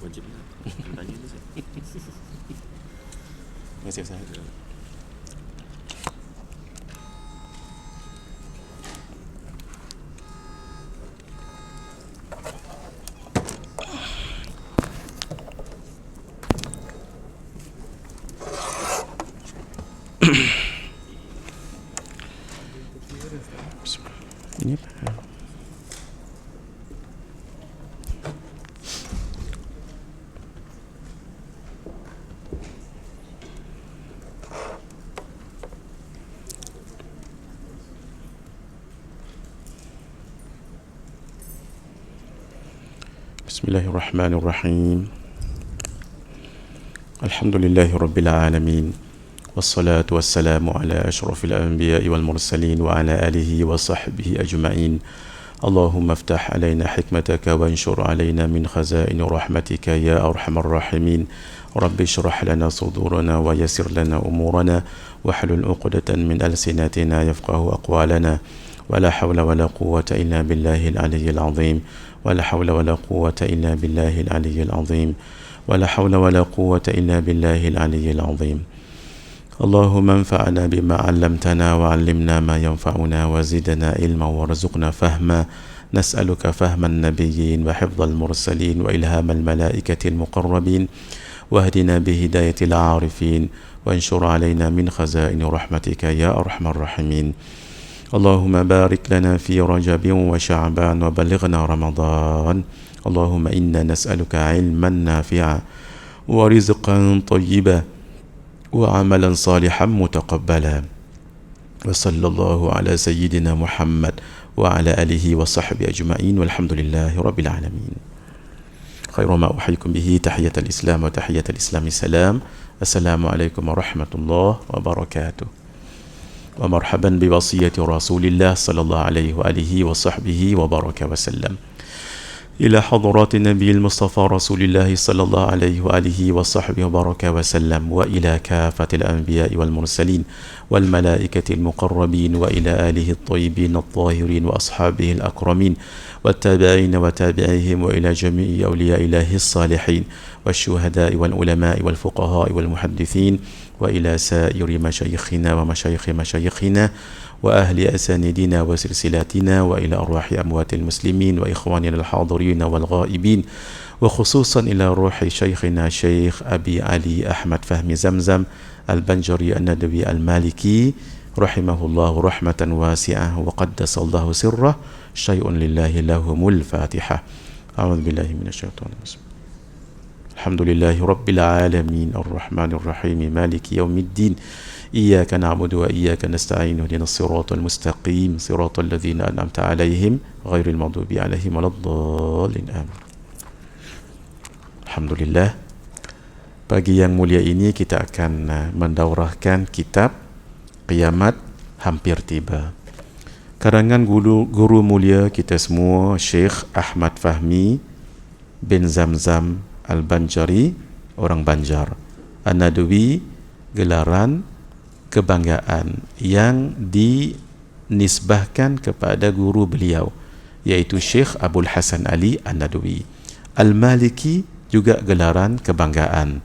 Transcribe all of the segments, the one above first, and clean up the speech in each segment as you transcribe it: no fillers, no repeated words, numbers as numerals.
Wajib lah. Tanya tu saya. Terima kasih Ustaz. Ini apa? Bismillahirrahmanirrahim. Alhamdulillahirabbil alamin. Wassalatu wassalamu ala asyrafil anbiya'i wal mursalin wa ala alihi wa sahbihi ajma'in. Allahumma aftah alaina hikmataka wa anshur alaina min khazain rahmatika ya arhamar rahimin. Rabbi shrah lana sudurana wa yassir lana umurana wahlul 'uqdatan min alsinatina yafqahu aqwalana. ولا حول ولا قوة إلا بالله العلي العظيم ولا حول ولا قوة إلا بالله العلي العظيم ولا حول ولا قوة إلا بالله العلي العظيم اللهم انفعنا بما علمتنا وعلمنا ما ينفعنا وزدنا علما وارزقنا فهما نسألك فهم النبيين وحفظ المرسلين وإلهام الملائكة المقربين واهدنا بهداية العارفين وانشر علينا من خزائن رحمتك يا أرحم الراحمين اللهم بارك لنا في رجب وشعبان وبلغنا رمضان اللهم إنا نسألك علما نافعا ورزقا طيبا وعملا صالحا متقبلا وصلى الله على سيدنا محمد وعلى آله وصحبه أجمعين والحمد لله رب العالمين. خير ما أحييكم به تحية الإسلام وتحية الإسلام السلام. السلام عليكم ورحمة الله وبركاته. ومرحبا بوصية رسول الله صلى الله عليه وآله وصحبه وبارك وسلم إلى حضرات النبي المصطفى رسول الله صلى الله عليه وآله وصحبه وبارك وسلم وإلى كافة الأنبياء والمرسلين والملائكة المقربين وإلى آله الطيبين الطاهرين وأصحابه الأكرمين والتابعين وتابعيهم وإلى جميع أولياء الله الصالحين والشهداء والعلماء والفقهاء والمحدثين وإلى سائر مشايخنا ومشايخ مشايخنا وأهل أساندنا وسلسلاتنا وإلى أرواح أموات المسلمين وإخواننا الحاضرين والغائبين وخصوصا إلى روح شيخنا شيخ أبي علي أحمد فهمي زمزم البنجري الندوي المالكي رحمه الله رحمة واسعة وقدس الله سره شيء لله لهم الفاتحة. أعوذ بالله من الشيطان الرجيم. الحمد لله رب العالمين الرحمن الرحيم مالك يوم الدين إياك نعبد وإياك نستعين اهدنا الصراط المستقيم صراط الذين أنعمت عليهم غير المغضوب عليهم ولا الضالين آمين. Alhamdulillah, pagi yang mulia ini kita akan mendaurahkan kitab Qiyamat Hampir Tiba, karangan guru mulia kita semua Syekh Ahmad Fahmi bin Zamzam Al-Banjari, orang Banjar, An-Nadwi, gelaran kebanggaan yang dinisbahkan kepada guru beliau iaitu Syekh Abdul Hasan Ali An-Nadwi. Al-Maliki juga gelaran kebanggaan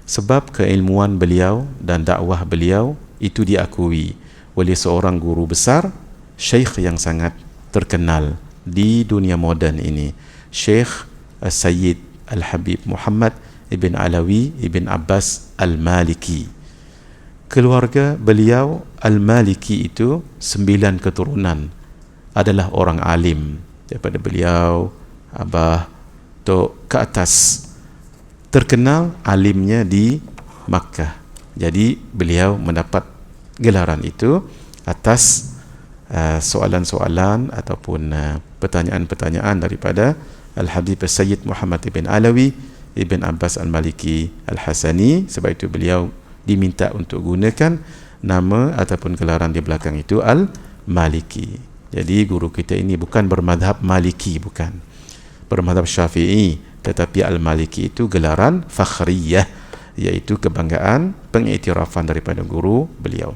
sebab keilmuan beliau dan dakwah beliau itu diakui oleh seorang guru besar, syekh yang sangat terkenal di dunia moden ini, Syekh Sayyid Al-Habib Muhammad Ibn Alawi Ibn Abbas Al-Maliki. Keluarga beliau Al-Maliki itu 9 keturunan adalah orang alim. Daripada beliau Abah Tok ke atas terkenal alimnya di Makkah. Jadi beliau mendapat gelaran itu atas soalan-soalan ataupun pertanyaan-pertanyaan daripada Al-Habib Sayyid Muhammad Ibn Alawi Ibn Abbas Al-Maliki Al-Hasani. Sebab itu beliau diminta untuk gunakan nama ataupun gelaran di belakang itu Al-Maliki. Jadi guru kita ini bukan bermadhab Maliki, bukan bermadhab Syafi'i, tetapi Al-Maliki itu gelaran fakhriyah, iaitu kebanggaan, pengiktirafan daripada guru beliau.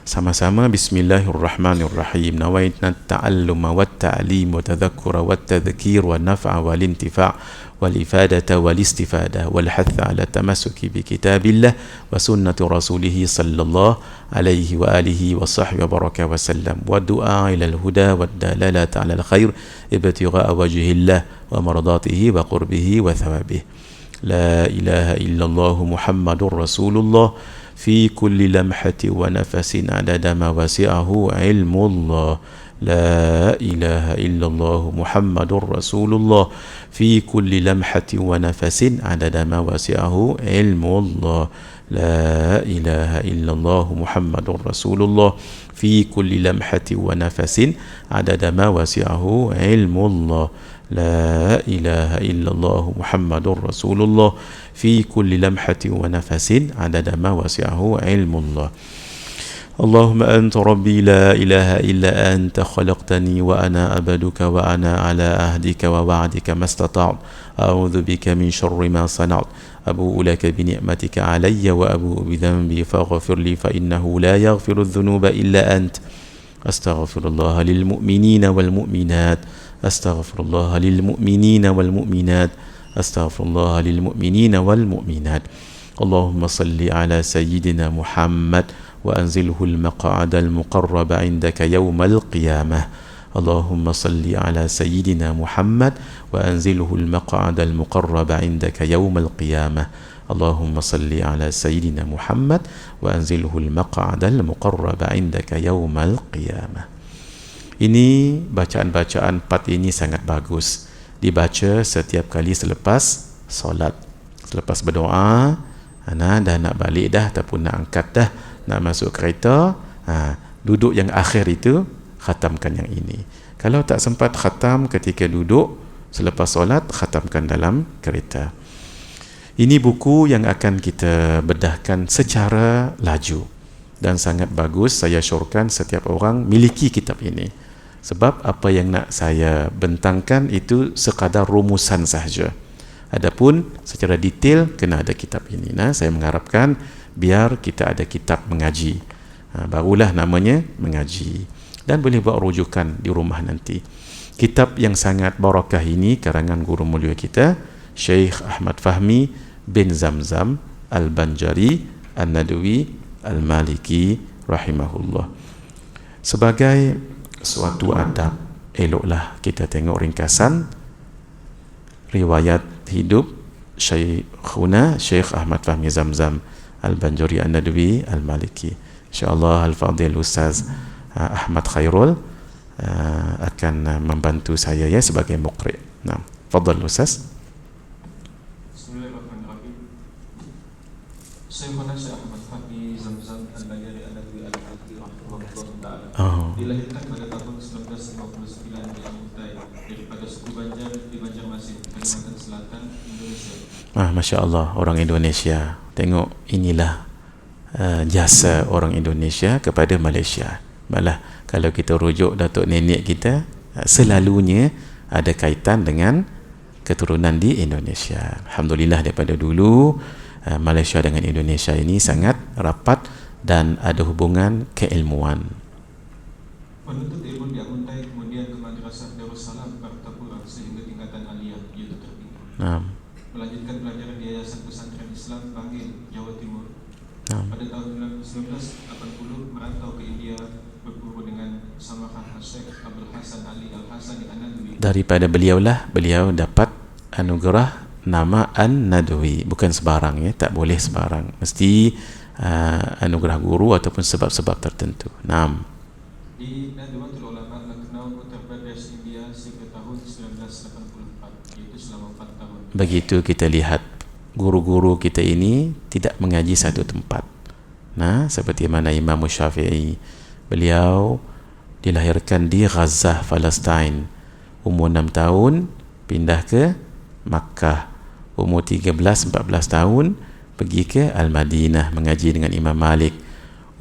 Sama-sama bismillahirrahmanirrahim. Nawaitna ta'alluma wa ta'lim wa tadhakkura wa tadhkir wa naf'a wal intifa' wal ifadata wal istifada wal hatha ala tamassuki bi kitabillah wa sunnati rasulih sallallahu alaihi wa alihi wa sahbihi wa baraka wa sallam wa du'a ila al huda wa dalalata ala al khair ibtigha'a wajhillah wa mardatihi wa qurbihi wa thawabihi. La ilaha illallah Muhammadur Rasulullah في كل لمحة ونفس عدد ما وسعه علم الله. لا إله إلا الله محمد رسول الله في كل لمحة ونفس عدد ما وسعه علم الله. لا إله إلا الله محمد رسول الله في كل لمحة ونفس عدد ما وسعه علم الله. لا إله إلا الله محمد رسول الله في كل لمحة ونفس عدد ما وسعه علم الله. اللهم أنت ربي لا إله إلا أنت خلقتني وأنا عبدك وأنا على عهدك ووعدك ما استطعت أعوذ بك من شر ما صنعت أبوء لك بنعمتك علي وأبوء بذنبي فاغفر لي فإنه لا يغفر الذنوب إلا أنت. أستغفر الله للمؤمنين والمؤمنات أستغفر الله للمؤمنين والمؤمنات أستغفر الله للمؤمنين والمؤمنات. اللهم صل على سيدنا محمد وأنزله المقعد المقرب عندك يوم القيامة. اللهم صل على سيدنا محمد وأنزله المقعد المقرب عندك يوم القيامة. اللهم صل على سيدنا محمد وأنزله المقعد المقرب عندك يوم القيامة. Ini bacaan-bacaan 4 ini sangat bagus dibaca setiap kali selepas solat, selepas berdoa. Dah nak balik dah ataupun nak angkat dah, nak masuk kereta, duduk yang akhir itu khatamkan yang ini. Kalau tak sempat khatam ketika duduk selepas solat, khatamkan dalam kereta. Ini buku yang akan kita bedahkan secara laju dan sangat bagus. Saya syorkan setiap orang miliki kitab ini. Sebab apa yang nak saya bentangkan itu sekadar rumusan sahaja. Adapun secara detail kena ada kitab ini. Saya mengharapkan biar kita ada kitab mengaji. Barulah namanya mengaji. Dan boleh buat rujukan di rumah nanti. Kitab yang sangat barakah ini karangan guru mulia kita, Syekh Ahmad Fahmi bin Zamzam Al-Banjari An-Nadwi Al-Maliki rahimahullah. Sebagai suatu adab, eloklah kita tengok ringkasan riwayat hidup Syekhuna Syekh Ahmad Fahmi Zamzam Al-Banjari An-Nadwi Al-Maliki. InsyaAllah Al-Fadhil Ustaz Ahmad Khairul akan membantu saya ya sebagai muqri'. Nah, fadhal Ustaz. Bismillahirrahmanirrahim. Syekhuna Syekh Ahmad Fahmi Zamzam Al-Banjari An-Nadwi Al-Maliki rahimahullah ta'ala. Dilahirkan pada tahun 1959 di Amutai daripada suku Banjar di Banjarmasin, Kalimantan Selatan, Indonesia. Masya Allah, orang Indonesia. Tengok inilah jasa orang Indonesia kepada Malaysia. Malah kalau kita rujuk datuk nenek kita, selalunya ada kaitan dengan keturunan di Indonesia. Alhamdulillah daripada dulu Malaysia dengan Indonesia ini sangat rapat dan ada hubungan keilmuan. Menuntut ilmu di Amuntai, kemudian ke Madrasah Darussalam Kartapura sehingga tingkatan aliyah yaitu tertinggi. Melanjutkan pelajaran di Yayasan Pesantren Islam Bangil, Jawa Timur. Pada tahun 1980 merantau ke India berguru dengan Samaha Syekh Abdul Hasan Ali Al-Hasani An-Nadwi. Daripada beliau dapat anugerah nama An-Nadwi. Bukan sebarang ya, tak boleh sebarang. Mesti anugerah guru ataupun sebab-sebab tertentu. Di Nadwatul Ulama Lucknow, Uttar Pradesh, India sejak tahun 1984, yaitu selama 4 tahun. Begitu kita lihat guru-guru kita ini tidak mengaji satu tempat. Seperti mana Imam Syafi'i, beliau dilahirkan di Gaza, Palestin. Umur 6 tahun pindah ke Makkah. Umur 13-14 tahun pergi ke Al-Madinah mengaji dengan Imam Malik.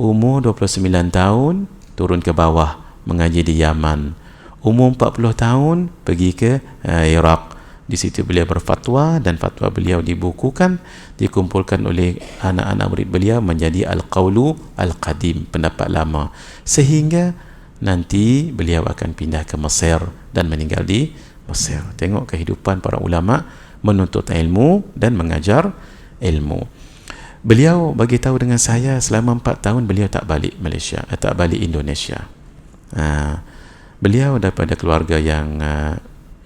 Umur 29 tahun turun ke bawah mengaji di Yaman. Umur 40 tahun pergi ke Iraq Di situ beliau berfatwa dan fatwa beliau dibukukan, dikumpulkan oleh anak-anak murid beliau menjadi Al-Qawlu Al-Qadim, pendapat lama, sehingga nanti beliau akan pindah ke Mesir dan meninggal di Mesir. Tengok kehidupan para ulama menuntut ilmu dan mengajar ilmu. Beliau bagi tahu dengan saya selama 4 tahun beliau tak balik Malaysia, tak balik Indonesia. Beliau daripada keluarga yang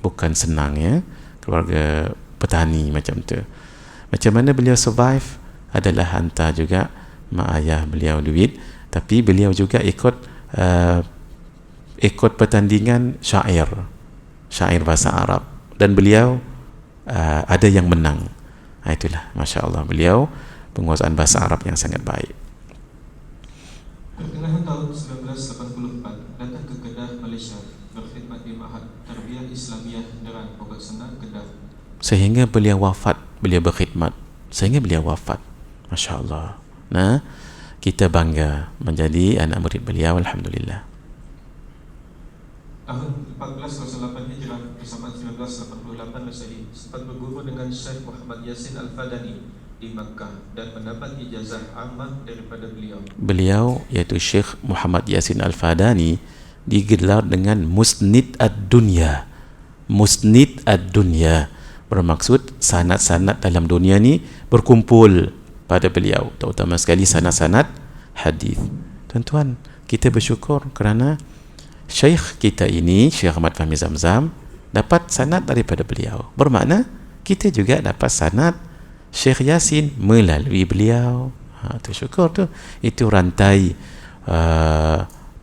bukan senang, ya, keluarga petani macam tu. Macam mana beliau survive adalah hantar juga mak ayah beliau duit, tapi beliau juga ikut pertandingan syair bahasa Arab, dan beliau ada yang menang. Itulah, Masya Allah, beliau penguasaan bahasa Arab yang sangat baik. Pertengahan tahun 1984 datang ke Kedah, Malaysia, berkhidmat di Ma'had Tarbiyah Islamiyah Deran Pogat Senang, Kedah, sehingga beliau wafat. Beliau berkhidmat sehingga beliau wafat. Masya Allah. Nah, kita bangga menjadi anak murid beliau, alhamdulillah. Tahun 1408 Hijrah bersama 1988 Masehi sempat berguru dengan Syekh Muhammad Yasin Al-Fadani di Makkah dan mendapat ijazah ammah daripada beliau. Beliau, iaitu Syekh Muhammad Yasin Al-Fadani, digelar dengan Musnid Ad-Dunya. Musnid Ad-Dunya bermaksud sanad-sanad dalam dunia ni berkumpul pada beliau, terutama sekali sanad-sanad hadis. Tuan-tuan, kita bersyukur kerana Syekh kita ini, Syekh Ahmad Fahmi Zamzam, dapat sanad daripada beliau. Bermakna kita juga dapat sanad Syekh Yasin melalui beliau. Tu syukur tu. Itu rantai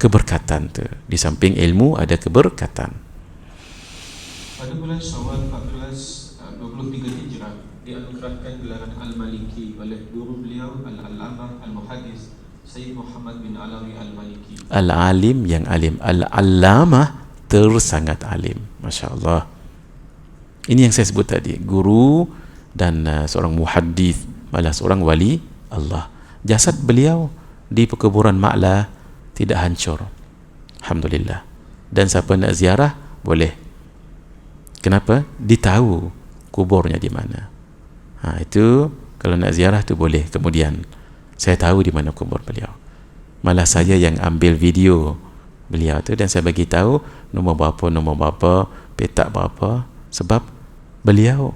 keberkatan tu. Di samping ilmu ada keberkatan. Pada bulan Syawal 1423 Hijrah dianugerahkan gelaran Al-Maliki oleh guru beliau Al-Allamah Al-Muhaddis Sayyid Muhammad bin Alawi Al-Maliki. Al-Alim yang alim, Al-Allamah tersangat alim. Masya Allah. Ini yang saya sebut tadi, guru dan seorang muhaddis, malah seorang wali Allah. Jasad beliau di perkuburan Ma'la tidak hancur, alhamdulillah. Dan siapa nak ziarah boleh. Kenapa? Ditahu kuburnya di mana. Itu kalau nak ziarah tu boleh. Kemudian saya tahu di mana kubur beliau. Malah saya yang ambil video beliau tu dan saya bagi tahu nombor berapa, petak berapa, sebab beliau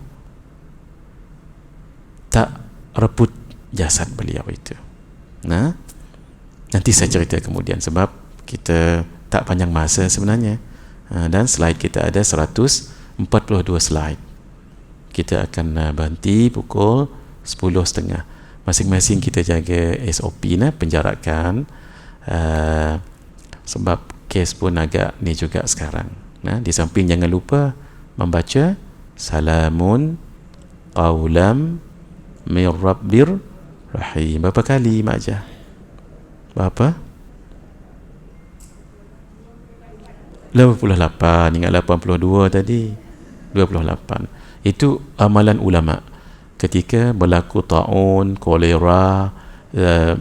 tak rebut jasad beliau itu. Nah, nanti saya cerita kemudian sebab kita tak panjang masa sebenarnya. Dan slide kita ada 142 slide. Kita akan berhenti pukul 10.30. Masing-masing kita jaga SOP penjarakan, sebab kes pun agak ni juga sekarang. Nah, di samping jangan lupa membaca salamun qawlam min rabbir rahim. Berapa kali Mak Jah? Berapa? 88. Ingat 82 tadi. 28. Itu amalan ulama ketika berlaku taun, kolera,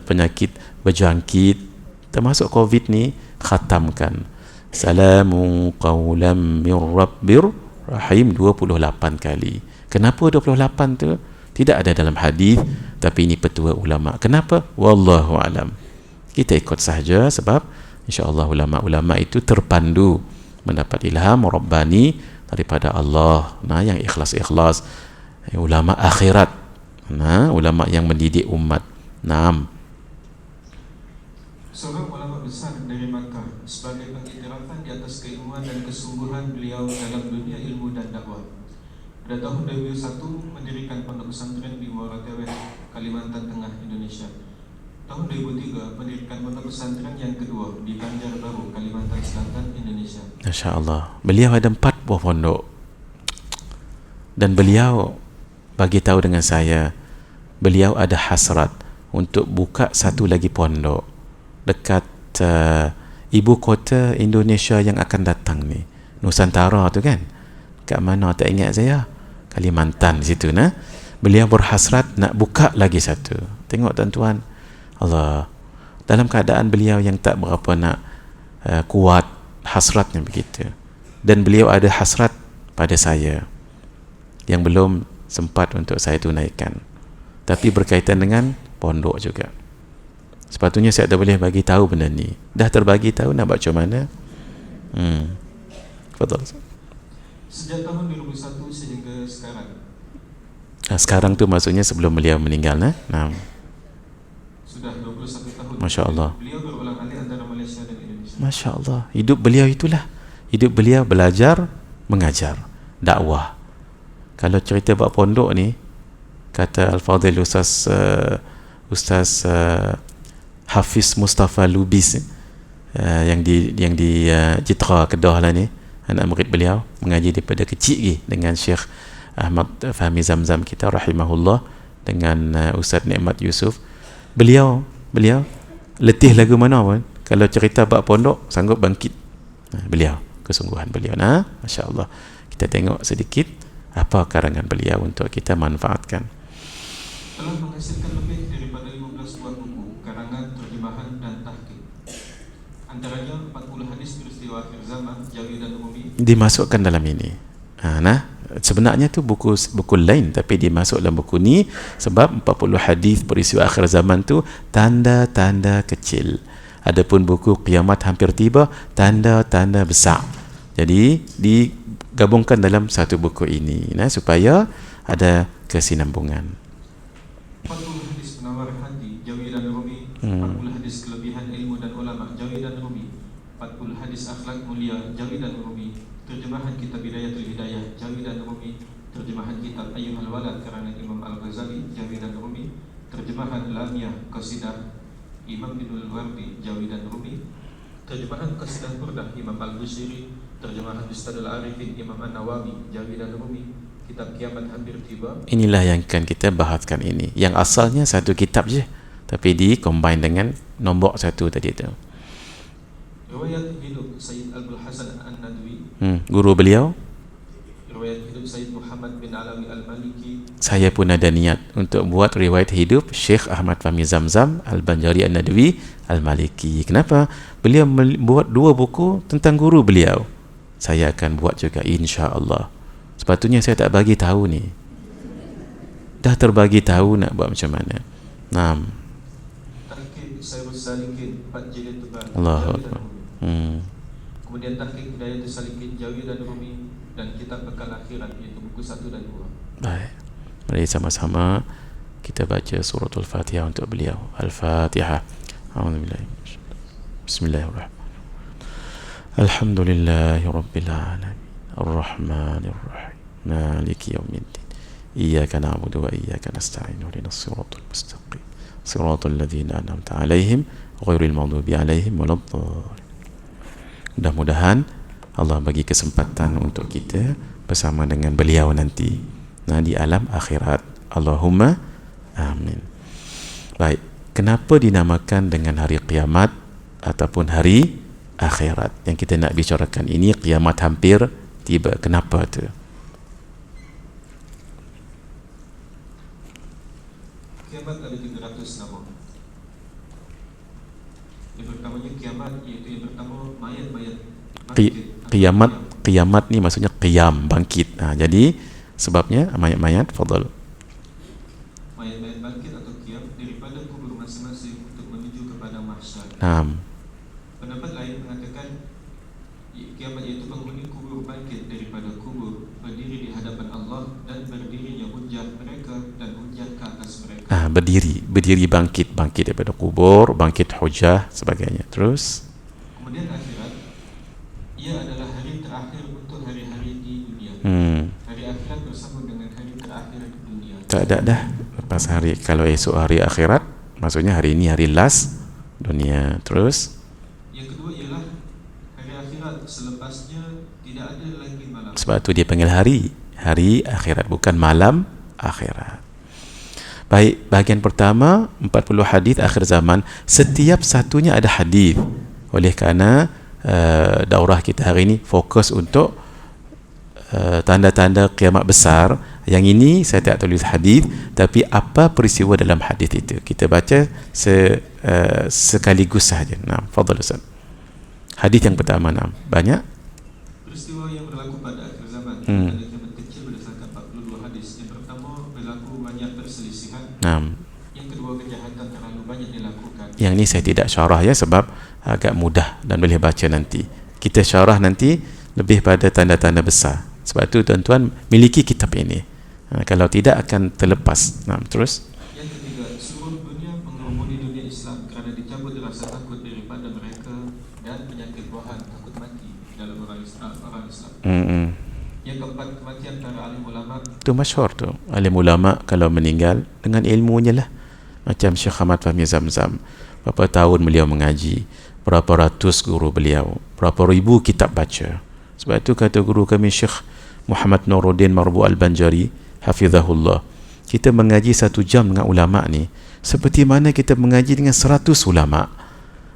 penyakit berjangkit termasuk COVID ni, khatamkan salamun qawlam min rabbir rahim 28 kali. Kenapa 28 tu? Tidak ada dalam hadis, tapi ini petua ulama. Kenapa? Wallahu alam. Kita ikut sahaja sebab insya-Allah ulama-ulama itu terpandu mendapat ilham rabbani daripada Allah. Nah, yang ikhlas-ikhlas, ulama akhirat. Nah, ulama yang mendidik umat. Naam. Seorang ulama besar dari Makkah sebagai pengiktirafan di atas keilmuan dan kesungguhan beliau dalam dunia ilmu dan dakwah. Pada tahun 2001 mendirikan pondok pesantren di Muara Teweh, Kalimantan Tengah, Indonesia. Tahun 2003 mendirikan pondok pesantren yang kedua di Banjarbaru, Kalimantan Selatan, Indonesia. Masya Allah. Beliau ada 4 buah pondok. Dan beliau bagi tahu dengan saya, beliau ada hasrat untuk buka satu lagi pondok dekat ibu kota Indonesia yang akan datang ni, Nusantara tu kan. Kat mana tak ingat saya? Kalimantan situ nah. Beliau berhasrat nak buka lagi satu. Tengok tuan-tuan, Allah, dalam keadaan beliau yang tak berapa nak kuat hasratnya begitu. Dan beliau ada hasrat pada saya. yang belum sempat untuk saya tunaikan, tapi berkaitan dengan pondok juga. Sepatutnya saya dah boleh bagi tahu benda ni. Dah terbagi tahu, nak buat macam mana? Betul. Sejak tahun 2001 sehingga sekarang. Sekarang tu maksudnya sebelum beliau meninggal, nah? Sudah 21 tahun. Masya Allah. Beliau berulang-alik antara Malaysia dan Indonesia. Masya Allah. Hidup beliau itulah. Hidup beliau belajar, mengajar, dakwah. Kalau cerita bab pondok ni, kata Al-Fadhil Ustaz Hafiz Mustafa Lubis, yang di Jitra Kedah lah ni, anak murid beliau, mengaji daripada kecil lagi dengan Syekh Ahmad Fahmi Zamzam kita rahimahullah, dengan Ustaz Nikmat Yusuf. Beliau letih lagu mana pun, kalau cerita bab pondok sanggup bangkit. Beliau, kesungguhan beliau, Masya Allah. Kita tengok sedikit apa karangan beliau untuk kita manfaatkan. Telah menghasilkan lebih daripada 15 buah buku, karangan, terjemahan dan tahqiq. Antaranya 40 hadis peristiwa akhir zaman, Jawi dan Rumi dimasukkan dalam ini. Sebenarnya tu buku lain, tapi dimasuk dalam buku ni sebab 40 hadis peristiwa akhir zaman tu tanda-tanda kecil. Adapun buku Kiamat Hampir Tiba, tanda-tanda besar. Jadi digabungkan dalam satu buku ini, supaya ada kesinambungan. 40 hadis penawar hati, Jawi dan Rumi, 40 hadis kelebihan ilmu dan ulama, Jawi dan Rumi, 40 hadis akhlak mulia, Jawi dan Rumi, terjemahan kitab Bidayatul Hidayah, Jawi dan Rumi, terjemahan kitab Ayyuhal Walad karana Imam Al-Ghazali, Jawi dan Rumi, terjemahan Lamiyah Qasidah Imam Ibnul Wardi, Jawi dan Rumi, terjemahan Qasidah Burdah Imam Al-Busiri, terjemahan Ustadzul Arifin Imam An-Nawawi, Jawi dan Rumi, kitab Kiamat Hampir Tiba. Inilah yang akan kita bahaskan ini, yang asalnya satu kitab je, tapi di-combine dengan nombor satu tadi tu. Riwayat hidup Sayyid Abdul Hasan An-Nadwi, guru beliau. Riwayat hidup Sayyid Muhammad bin Alawi Al-Maliki. Saya pun ada niat untuk buat riwayat hidup Syekh Ahmad Fahmi Zamzam Al-Banjari An-Nadwi Al-Maliki. Kenapa? Beliau buat 2 buku tentang guru beliau. Saya akan buat juga, insya-Allah. Sepatutnya saya tak bagi tahu ni. Dah terbagi tahu, nak buat macam mana. Tahqiq Sayyid Salikin 4 jilid tebal. Allahu Akbar. Kemudian tahqiq Hidayatul Salikin, Jawi dan Rumi, dan kitab Bekal Akhirat, iaitu buku 1 dan 2. Baik. Mari sama-sama kita baca suratul Fatihah untuk beliau. Al-Fatihah. A'udzubillahi minasyaitanir. Bismillahirrahmanirrahim. Alhamdulillahi rabbil alamin. Ar-Rahmanir Rahim. Maliki yaumiddin. Iyyaka na'budu wa iyyaka nasta'in. Ihdinas siratal mustaqim. Siratal ladzina an'amta 'alaihim ghairil maghdubi 'alaihim waladdallin. Mudah-mudahan Allah bagi kesempatan untuk kita bersama dengan beliau nanti di alam akhirat. Allahumma amin. Baik, kenapa dinamakan dengan hari kiamat ataupun hari akhirat? Yang kita nak bicarakan ini, kiamat hampir tiba. Kenapa tu? Kiamat ada 300 nama. Yang pertamanya kiamat, iaitu yang pertama mayat-mayat bangkit. Kiamat ni maksudnya qiyam, bangkit. Jadi sebabnya mayat-mayat, fadal. Mayat-mayat bangkit atau qiyam daripada kubur masing-masing untuk menuju kepada mahsyar. Pendapat lain mengatakan kiamat iaitu penghuni kubur bangkit daripada kubur, berdiri di hadapan Allah dan berdirinya hujjah mereka dan hujjah ke atas mereka. Berdiri bangkit daripada kubur, bangkit hujjah sebagainya. Terus kemudian akhirat, ia adalah hari terakhir untuk hari-hari di dunia. Hari akhirat bersama dengan hari terakhir di dunia. Tak ada dah lepas hari. Kalau esok hari akhirat, maksudnya hari ini hari last dunia. Terus yang kedua ialah hari akhirat, selepasnya tidak ada lagi malam. Sebab tu dia panggil hari akhirat, bukan malam akhirat. Baik, bahagian pertama 40 hadis akhir zaman. Setiap satunya ada hadis. Oleh kerana daurah kita hari ini fokus untuk tanda-tanda kiamat besar. Yang ini saya tak tulis hadis, tapi apa peristiwa dalam hadis itu kita baca sekaligus sahaja. Fadhal Ustaz. Hadis yang pertama, banyak peristiwa yang berlaku pada akhir zaman ada kiamat kecil berdasarkan 42 hadis. Yang pertama, berlaku banyak perselisihan. Yang kedua, kejahatan terlalu banyak dilakukan. Yang ni saya tidak syarah ya, sebab agak mudah dan boleh baca nanti. Kita syarah nanti lebih pada tanda-tanda besar. Sebab itu tuan-tuan miliki kitab ini. Kalau tidak akan terlepas. Terus. Yang ketiga, seluruh dunia mengerumuni dunia Islam kerana dicabut rasa takut daripada mereka dan penyakit wahan, takut mati dalam orang Islam. Yang keempat, kematian para alim ulama. Itu masyhur tu. Alim ulama kalau meninggal dengan ilmunya lah. Macam Syekh Ahmad Fahmi Zamzam. Berapa tahun beliau mengaji, berapa ratus guru beliau, berapa ribu kitab baca. Sebab itu kata guru kami Syekh Muhammad Nuruddin Marbu Al-Banjari hafizahullah, kita mengaji 1 jam dengan ulama ni seperti mana kita mengaji dengan 100 ulama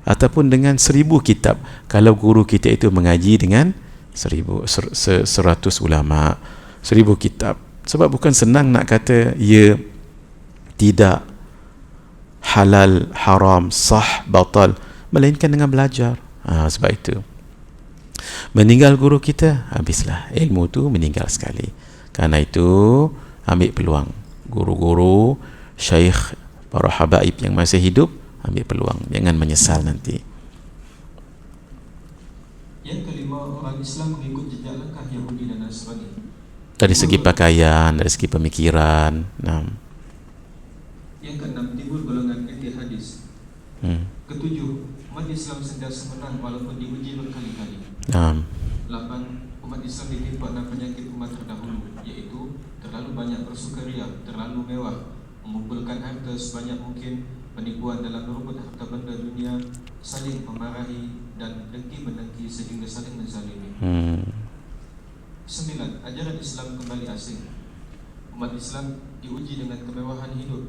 ataupun dengan 1000 kitab. Kalau guru kita itu mengaji dengan 100 ulama, 1000 kitab. Sebab bukan senang nak kata ya tidak, halal, haram, sah, batal, melainkan dengan belajar. Sebab itu meninggal guru kita, habislah ilmu tu, meninggal sekali. Karena itu ambil peluang, guru-guru, syekh, para habaib yang masih hidup, ambil peluang, jangan menyesal nanti. Yang kelima, orang Islam mengikut jejak langkah Yahudi dan Nasrani Dari segi pakaian, dari segi pemikiran. Yang keenam, timbul golongan anti hadis. Ketujuh, umat Islam sentiasa menang walaupun diuji berkali-kali. 8. Umat Islam ditimpa 6 penyakit umat terdahulu, iaitu terlalu banyak bersukaria, terlalu mewah, mengumpulkan harta sebanyak mungkin, penipuan dalam merebut harta benda dunia, saling memarahi dan dengki-mendengki sehingga saling menzalimi. 9. Ajaran Islam kembali asing. Umat Islam diuji dengan kemewahan hidup,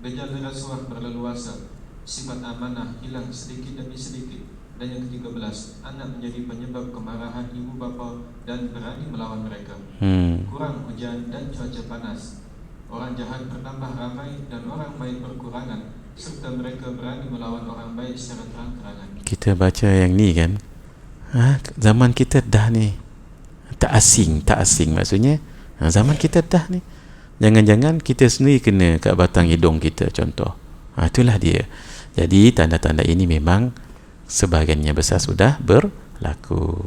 gejala rasuah berleluasa, sifat amanah hilang sedikit demi sedikit. Dan yang ke-13, anak menjadi penyebab kemarahan ibu bapa dan berani melawan mereka. Kurang hujan dan cuaca panas, orang jahat bertambah ramai dan orang baik berkurangan, serta mereka berani melawan orang baik secara terang-terangan. Kita baca yang ni kan, zaman kita dah ni, tak asing maksudnya, zaman kita dah ni. Jangan-jangan kita sendiri kena kat batang hidung kita, contoh. Itulah dia. Jadi tanda-tanda ini memang sebahagiannya besar sudah berlaku.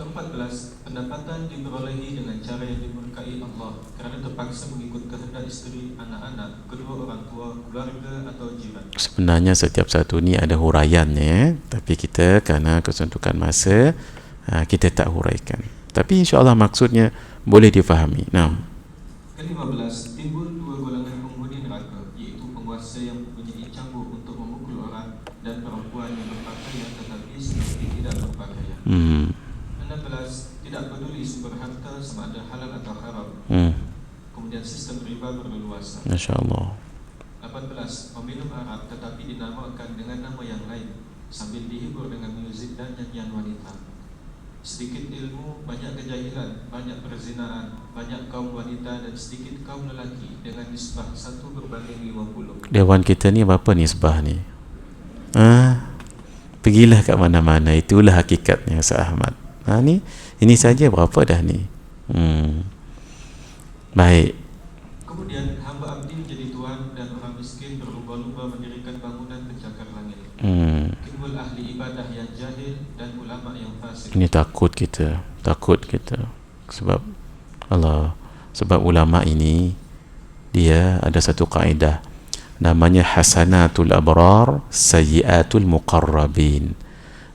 Ke-14, pendapatan diperolehi dengan cara yang dimurkai Allah kerana terpaksa mengikut kehendak isteri, anak-anak, kedua orang tua, keluarga atau jiran. Sebenarnya setiap satu ni ada huraiannya, tapi kita kerana kesuntukan masa, kita tak huraikan. Tapi insya-Allah maksudnya boleh difahami. Ke-15, timbul 2 golongan penghuni neraka, iaitu penguasa yang mempunyai cambuk untuk memukul orang dan perempuan yang berpakaian tetapi seperti tidak berpakaian. 16, tidak peduli sumber harta sama ada halal atau haram. Kemudian sistem riba berleluasa. Masya-Allah. 18, meminum arak tetapi dinamakan dengan nama yang lain sambil dihibur dengan muzik dan nyanyian wanita. Sedikit ilmu, banyak kejahilan, banyak perzinaan, banyak kaum wanita dan sedikit kaum lelaki dengan nisbah 1:50. Dewan kita ni berapa nisbah ni? Pergilah kat mana-mana, itulah hakikatnya Ustaz Ahmad. Ini saja berapa dah ni? Baik. Kemudian hamba abdi menjadi tuan dan orang miskin berlumba-lumba mendirikan bangunan pencakar langit. Timbul ahli ibadah yang jahil dan ulama yang fasik. Ini takut kita sebab ulama ini dia ada satu kaedah namanya hasanatul abrar sayyiatul muqarrabin.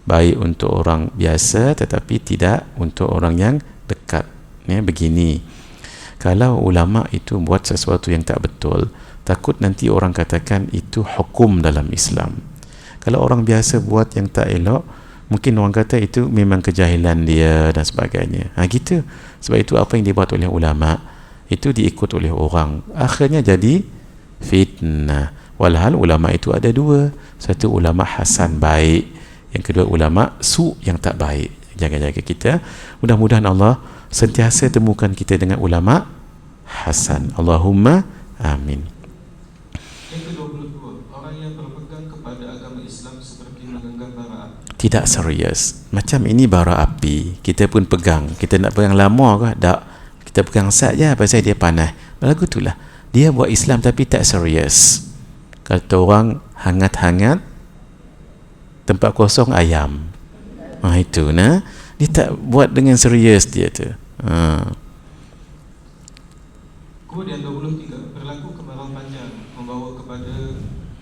Baik untuk orang biasa tetapi tidak untuk orang yang dekat. Begini, kalau ulama itu buat sesuatu yang tak betul, takut nanti orang katakan itu hukum dalam Islam. Kalau orang biasa buat yang tak elok, mungkin orang kata itu memang kejahilan dia dan sebagainya. Gitu. Sebab itu apa yang dibuat oleh ulama itu diikut oleh orang, akhirnya jadi fitnah. Walhal ulama itu ada 2. Satu ulama hasan baik, yang kedua ulama su yang tak baik. Jaga-jaga kita. Mudah-mudahan Allah sentiasa temukan kita dengan ulama hasan. Allahumma amin. Yang ke-22, orang yang berpegang kepada agama Islam seperti menggenggam bara api. Tidak serius. macam ini bara api, kita pun pegang. Kita nak pegang lama ke? Tak. Kita pegang saja pasal dia panas. Lagu itulah. Dia buat Islam tapi tak serius. Kata orang hangat-hangat, tempat kosong ayam. Itu nah. Dia tak buat dengan serius dia tu. Kemudian 23, berlaku kemarau panjang membawa kepada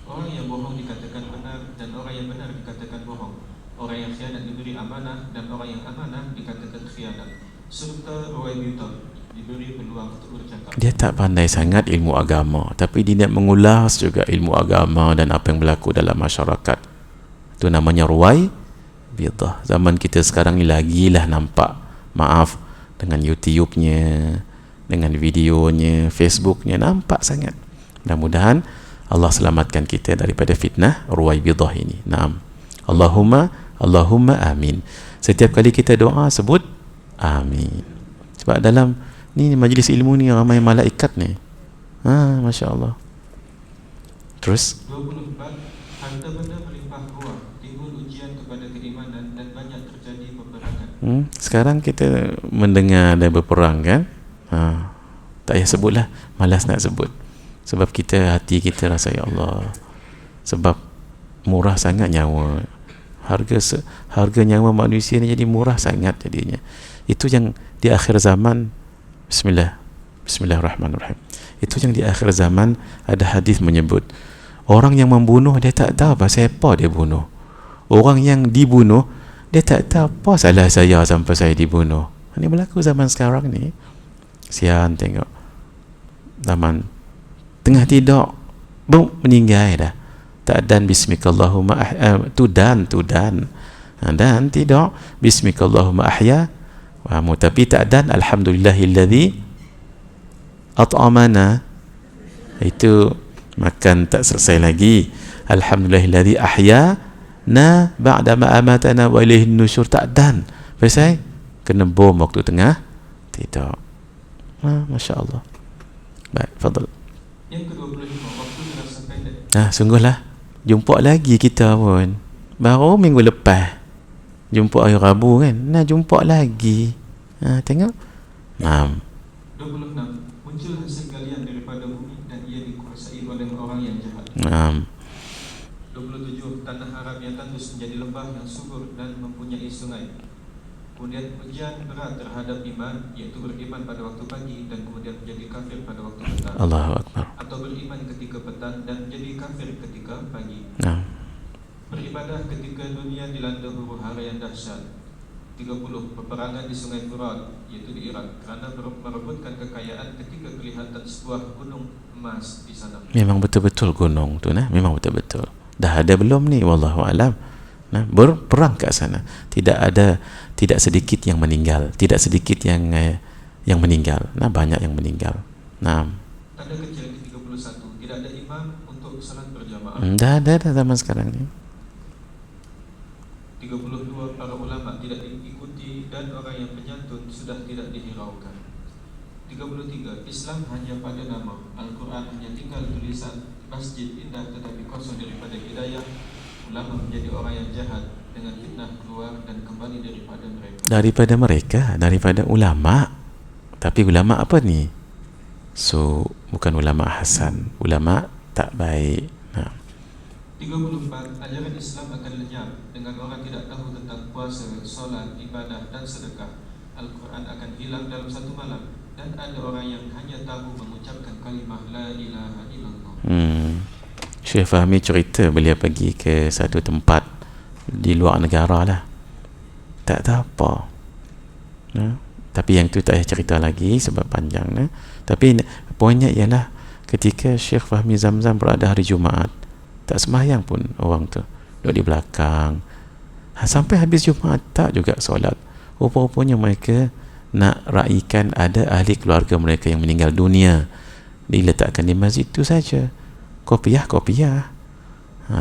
orang yang bohong dikatakan benar dan orang yang benar dikatakan bohong. Orang yang khianat diberi amanah dan orang yang amanah dikatakan khianat. Serta ruwaibidah diberi peluang untuk bercakap. Dia tak pandai sangat ilmu agama, tapi dia nak mengulas juga ilmu agama dan apa yang berlaku dalam masyarakat. Itu namanya ruwaibidah. Zaman kita sekarang ni lagilah nampak, maaf, dengan YouTube-nya, dengan videonya, Facebook-nya, nampak sangat. Mudah-mudahan Allah selamatkan kita daripada fitnah ruwaibidah ini. Naam. Allahumma amin. Setiap kali kita doa sebut amin. Sebab dalam ni majlis ilmu ni ramai malaikat ni. Masya Allah. Terus 24, harta benda melimpah ruah, timbul ujian kepada keimanan dan banyak terjadi peperangan. Sekarang kita mendengar ada berperang kan? Tak payah sebutlah, malas nak sebut. Sebab hati kita rasa ya Allah, sebab murah sangat nyawa. Harga nyawa manusia ni jadi murah sangat jadinya. Itu yang di akhir zaman. Bismillahirrahmanirrahim. Itu yang di akhir zaman ada hadis menyebut orang yang membunuh dia tak tahu pasal apa dia bunuh. Orang yang dibunuh dia tak tahu apa salah saya sampai saya dibunuh. Ini berlaku zaman sekarang ni. Sian tengok zaman tengah tidur meninggal dah. Tak dan bismikallahumma tudan dan tidur bismikallahumma ahya wa tapi tak dan alhamdulillahilladzi at'amana. Itu makan tak selesai lagi. Alhamdulillahilladzi ahyana ba'da ma amatana wa ilaihin nusyur. Tak dan pasal kena bom waktu tengah tidur. Masya Allah. Baik, fadal. Yang ke-25, waktu terasa pendek. Sungguhlah jumpa lagi kita pun. Baru minggu lepas jumpa hari Rabu kan. Jumpa lagi. Tengok. 26, muncul hasil galian daripada bumi dan ia dikuasai oleh orang yang jahat. 27, tanah Arab yang tandus menjadi lembah yang subur dan mempunyai sungai. Kemudian ujian berat terhadap iman, iaitu beriman pada waktu pagi dan kemudian menjadi kafir pada waktu petang. Allahu Akbar. Atau beriman ketika petang dan menjadi kafir ketika pagi. Beribadah ketika dunia dilanda huru-hara yang dahsyat. 30, peperangan di Sungai Furat, iaitu di Irak, kerana merebutkan kekayaan ketika kelihatan sebuah gunung emas di sana. Memang betul-betul gunung tu memang betul-betul. Dah ada belum ni? Wallahu alam. Berperang kat sana. Tidak sedikit yang meninggal, tidak sedikit yang meninggal. Banyak yang meninggal. Tanda kecil di 31, tidak ada imam untuk salat berjamaah. Dah ada zaman sekarang ni. 32, para ulama tidak diikuti dan orang yang penyantun sudah tidak dihiraukan. 33, Islam hanya pada nama, Al-Quran hanya tinggal tulisan, masjid indah tetapi kosong daripada hidayah. Ulama menjadi orang yang jahat dengan fitnah keluar dan kembali daripada mereka. Daripada ulama. Tapi ulama apa ni? So bukan ulama Hasan, ulama tak baik. 34, ajaran Islam akan lenyap dengan orang tidak tahu tentang puasa, solat, ibadah dan sedekah. Al-Quran akan hilang dalam satu malam dan ada orang yang hanya tahu mengucapkan kalimah la ilaha illallah. Syekh Fahmi cerita beliau pergi ke satu tempat di luar negara lah, tak tahu apa. Tapi yang tu tak payah cerita lagi sebab panjang. Tapi poinnya ialah ketika Syekh Fahmi Zamzam berada hari Jumaat, tak sembahyang pun orang tu, duduk di belakang. Sampai habis Jumaat tak juga solat. Rupa-rupanya mereka nak raikan ada ahli keluarga mereka yang meninggal dunia, diletakkan di masjid tu saja. Kopiah.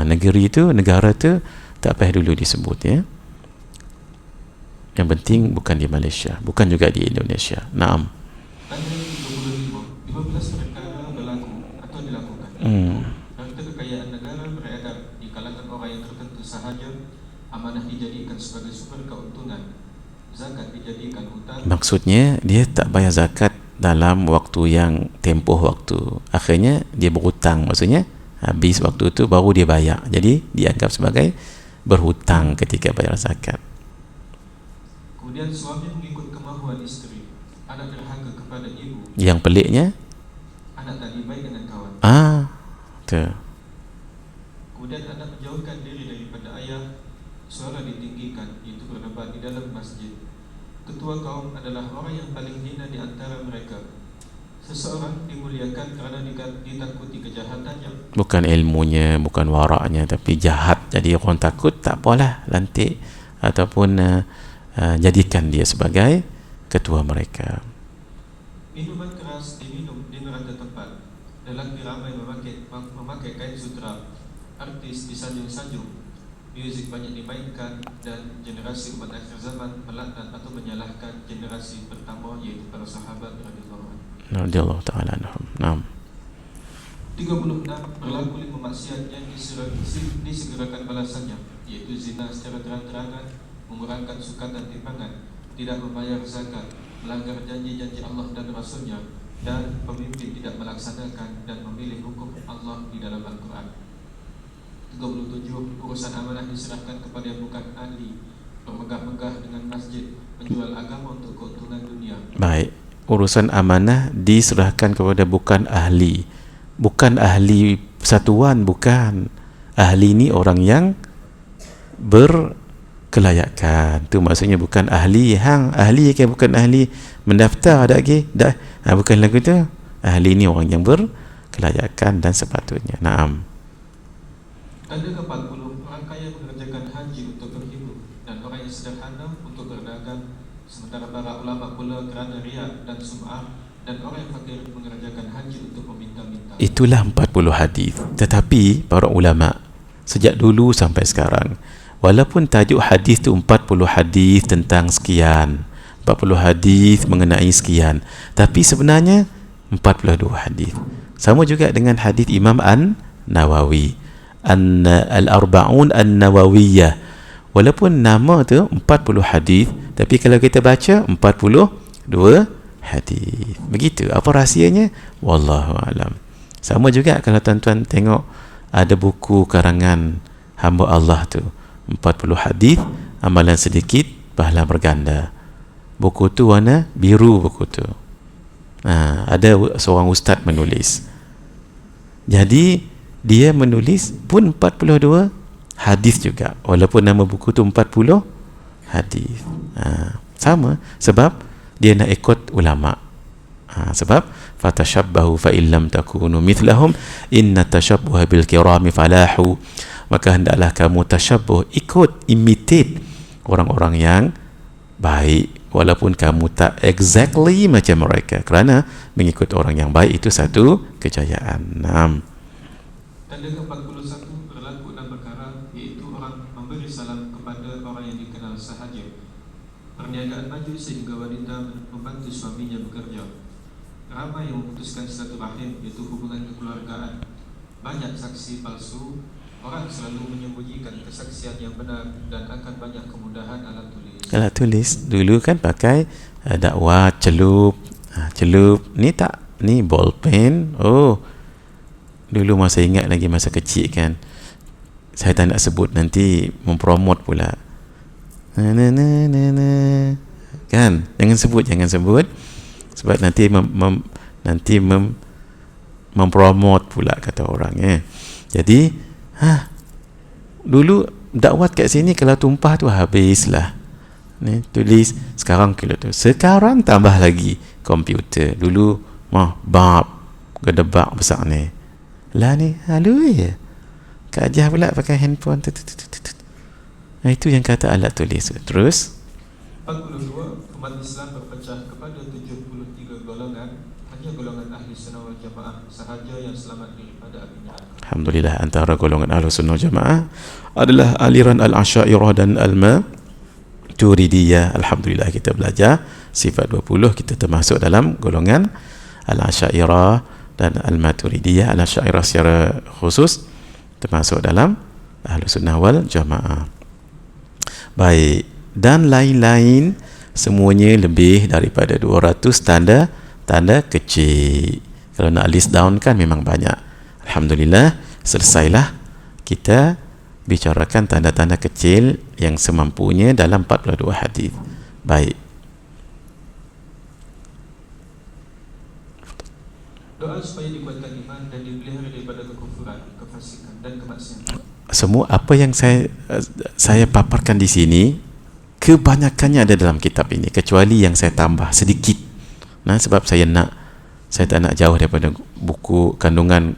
Negara tu tak payah dulu disebut ya. Yang penting bukan di Malaysia, bukan juga di Indonesia. Naam. Tanda 35, 15 perkara berlaku atau dilakukan. Harta kekayaan negara beredar di kalangan orang yang tertentu sahaja. Amanah dijadikan sebagai sumber zakat dijadikan hutang. Maksudnya dia tak bayar zakat dalam waktu yang tempoh waktu. Akhirnya dia berhutang. Maksudnya habis waktu itu baru dia bayar. Jadi dianggap sebagai berhutang ketika bayar zakat. Kemudian suami mengikut kemahuan isteri, anak derhaka kepada ibu. Yang peliknya, anak tadi baik dengan kawan. Tu. Kemudian anak menjauhkan diri daripada ayah, suara ditinggikan, itu berdebat di dalam masjid. Ketua kaum adalah orang yang paling hina di antara mereka. Seseorang dimuliakan kerana ditakuti kejahatannya. Bukan ilmunya, bukan waraknya, tapi jahat. Jadi orang takut, tak apalah, lantik ataupun jadikan dia sebagai ketua mereka. Minuman keras diminum di neraka tempat. Lelaki ramai memakai kain sutra. Artis disanjung-sanjung. Muzik banyak dimainkan, dan generasi umat akhir zaman melaknat atau menyalahkan generasi pertama, yaitu para sahabat radhiyallahu ta'ala anhum. Naam. 36. Berlaku 5 maksiat yang disegerakan balasannya, yaitu zina secara terang-terangan, mengurangkan sukatan timbangan, tidak membayar zakat, melanggar janji-janji Allah dan Rasulnya, dan pemimpin tidak melaksanakan dan memilih hukum Allah di dalam Al-Quran. 37. Urusan amanah diserahkan kepada yang bukan ahli, bermegah-megah dengan masjid, menjual agama untuk keuntungan dunia. Baik, urusan amanah diserahkan kepada bukan ahli. Bukan ahli persatuan, bukan. Ahli ni orang yang berkelayakan. Tu maksudnya bukan ahli. Ahli ke bukan ahli mendaftar ada lagi? Dah. Bukan lagu tu. Ahli ni orang yang berkelayakan dan sepatutnya. Naam. Tanda ke-40, orang kaya mengerjakan haji untuk berhibur, dan orang yang sederhana untuk berdagang, sementara para ulama pula kerana riya dan sum'ah, dan orang yang fakir mengerjakan haji untuk meminta-minta. Itulah 40 hadis. Tetapi para ulama sejak dulu sampai sekarang, walaupun tajuk hadis tu 40 hadis tentang sekian, 40 hadis mengenai sekian, tapi sebenarnya 42 hadis. Sama juga dengan hadis Imam An-Nawawi, Al-Arba'un An-Nawawiyah. Walaupun nama tu 40 hadis, tapi kalau kita baca 42 hadis. Begitu. Apa rahsianya? Wallahu alam. Sama juga kalau tuan-tuan tengok ada buku karangan hamba Allah tu, 40 hadis, amalan sedikit, pahala berganda. Buku tu warna biru buku tu. Ada seorang ustaz menulis. Jadi dia menulis pun 42 hadis juga, walaupun nama buku tu 40 hadis. Sama, sebab dia nak ikut ulama. Sebab fatashabbahu fa illam takunu mithlahum inna tashabbuha bil kirami falahu. Maka hendaklah kamu tashabbuh, ikut, imitate orang-orang yang baik, walaupun kamu tak exactly macam mereka, kerana mengikut orang yang baik itu satu kejayaan. Tanda ke-41, berlaku 6 perkara, iaitu orang memberi salam kepada orang yang dikenal sahaja, perniagaan maju sehingga wanita membantu suaminya bekerja, ramai yang memutuskan silaturahim, iaitu hubungan kekeluargaan, banyak saksi palsu, orang selalu menyembunyikan kesaksian yang benar, dan akan banyak kemudahan alat tulis. Alat tulis dulu kan pakai dakwah celup, ni tak, ni bolpen. Dulu masa ingat lagi masa kecil kan, saya tak nak sebut nanti mempromot pula. Kan, jangan sebut sebab nanti mempromot pula kata orang. Jadi dulu dakwah kat sini kalau tumpah tu habislah. Ni tulis sekarang kilo tu. Sekarang tambah lagi komputer. Dulu bab gedebak besar ni. Lah ni halu ya. Kajah pula pakai handphone. Itu yang kata alat tulis. Terus 42, umat Islam berpecah kepada 73 golongan. Hanya golongan ahli sunnah wal jamaah sahaja yang selamat daripada api neraka. Alhamdulillah, antara golongan ahli sunnah wal jamaah adalah aliran al-Asy'ariyah dan al-Maturidiyah. Alhamdulillah, kita belajar sifat 20, kita termasuk dalam golongan al-Asy'ariyah dan al-Maturidiyah. Al-Asy'ariyah secara khusus termasuk dalam ahli sunnah wal jamaah. Baik, dan lain-lain semuanya lebih daripada 200 tanda kecil. Kalau nak list down kan memang banyak. Alhamdulillah, selesailah kita bicarakan tanda-tanda kecil yang semampunya dalam 42 hadis. Baik. Doa supaya dikuatkan iman dan dipelihara daripada kekufuran, kefasikan dan kemaksiatan. Semua apa yang saya paparkan di sini kebanyakannya ada dalam kitab ini, kecuali yang saya tambah sedikit. Nah, sebab saya tak nak jauh daripada buku kandungan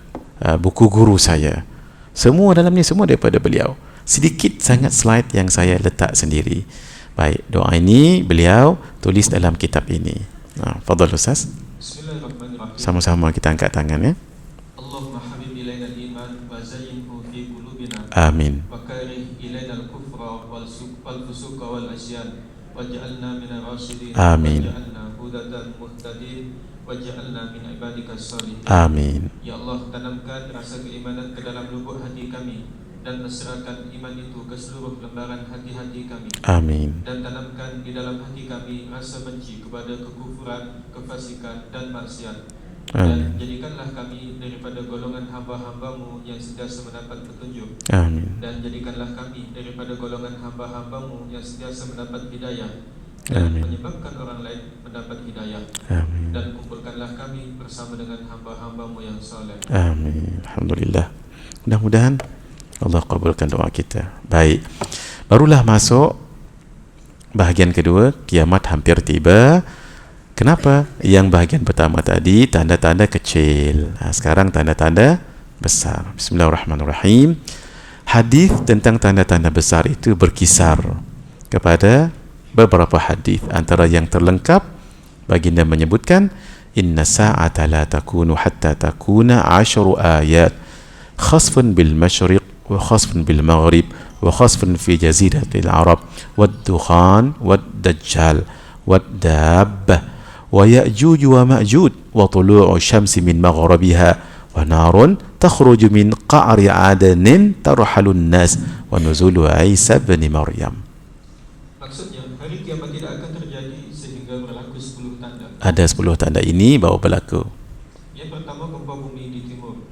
buku guru saya. Semua dalamnya semua daripada beliau. Sedikit sangat slide yang saya letak sendiri. Baik, doa ini beliau tulis dalam kitab ini. Fadhal Ustaz. Bismillahirrahmanirrahim. Sama-sama kita angkat tangan ya. Allahumma habib ilaina al-iman wa zayyinhu fi qulubina. Amin. Wa karih ilaina al-kufra wal fusuq wal asyan waj'alna minal rasyidin. Amin. Waj'alna hudatan muhtadin waj'alna min ibadika salihin. Amin. Ya Allah, tanamkan rasa keimanan ke dalam lubuk hati kami dan mesrakan iman itu ke seluruh lembaran hati-hati kami. Amin. Dan tanamkan di dalam hati kami rasa benci kepada kekufuran, kefasikan dan maksiat. Dan jadikanlah kami daripada golongan hamba-hambamu yang sentiasa mendapat petunjuk. Amin. Dan jadikanlah kami daripada golongan hamba-hambamu yang sentiasa mendapat hidayah. Dan Amin. menyebabkan orang lain mendapat hidayah. Amin. Dan kumpulkanlah kami bersama dengan hamba-hambamu yang saleh. Amin. Alhamdulillah. Mudah-mudahan Allah kabulkan doa kita. Baik. Barulah masuk bahagian kedua, kiamat hampir tiba. Kenapa? Yang bahagian pertama tadi tanda-tanda kecil. Sekarang tanda-tanda besar. Bismillahirrahmanirrahim. Hadis tentang tanda-tanda besar itu berkisar kepada beberapa hadis. Antara yang terlengkap, baginda menyebutkan, inna sa'ata la takunu hatta takuna 10 ayat khasfun bil masyriq wa khasfun bil maghrib wa khasfun fi jaziratil arab wad dukhan wad dajjal wad dabbah wa ya'juj wa ma'juj wa tulu'u syamsi min maghribiha wa narun takhruju min qa'ri 'adanin tarhalun nas wa nuzulu Isa bin Maryam. Maksudnya, hari kiamat tidak akan terjadi sehingga berlaku 10 tanda. Ada 10 tanda ini baru berlaku. Yang pertama, gempa bumi di timur.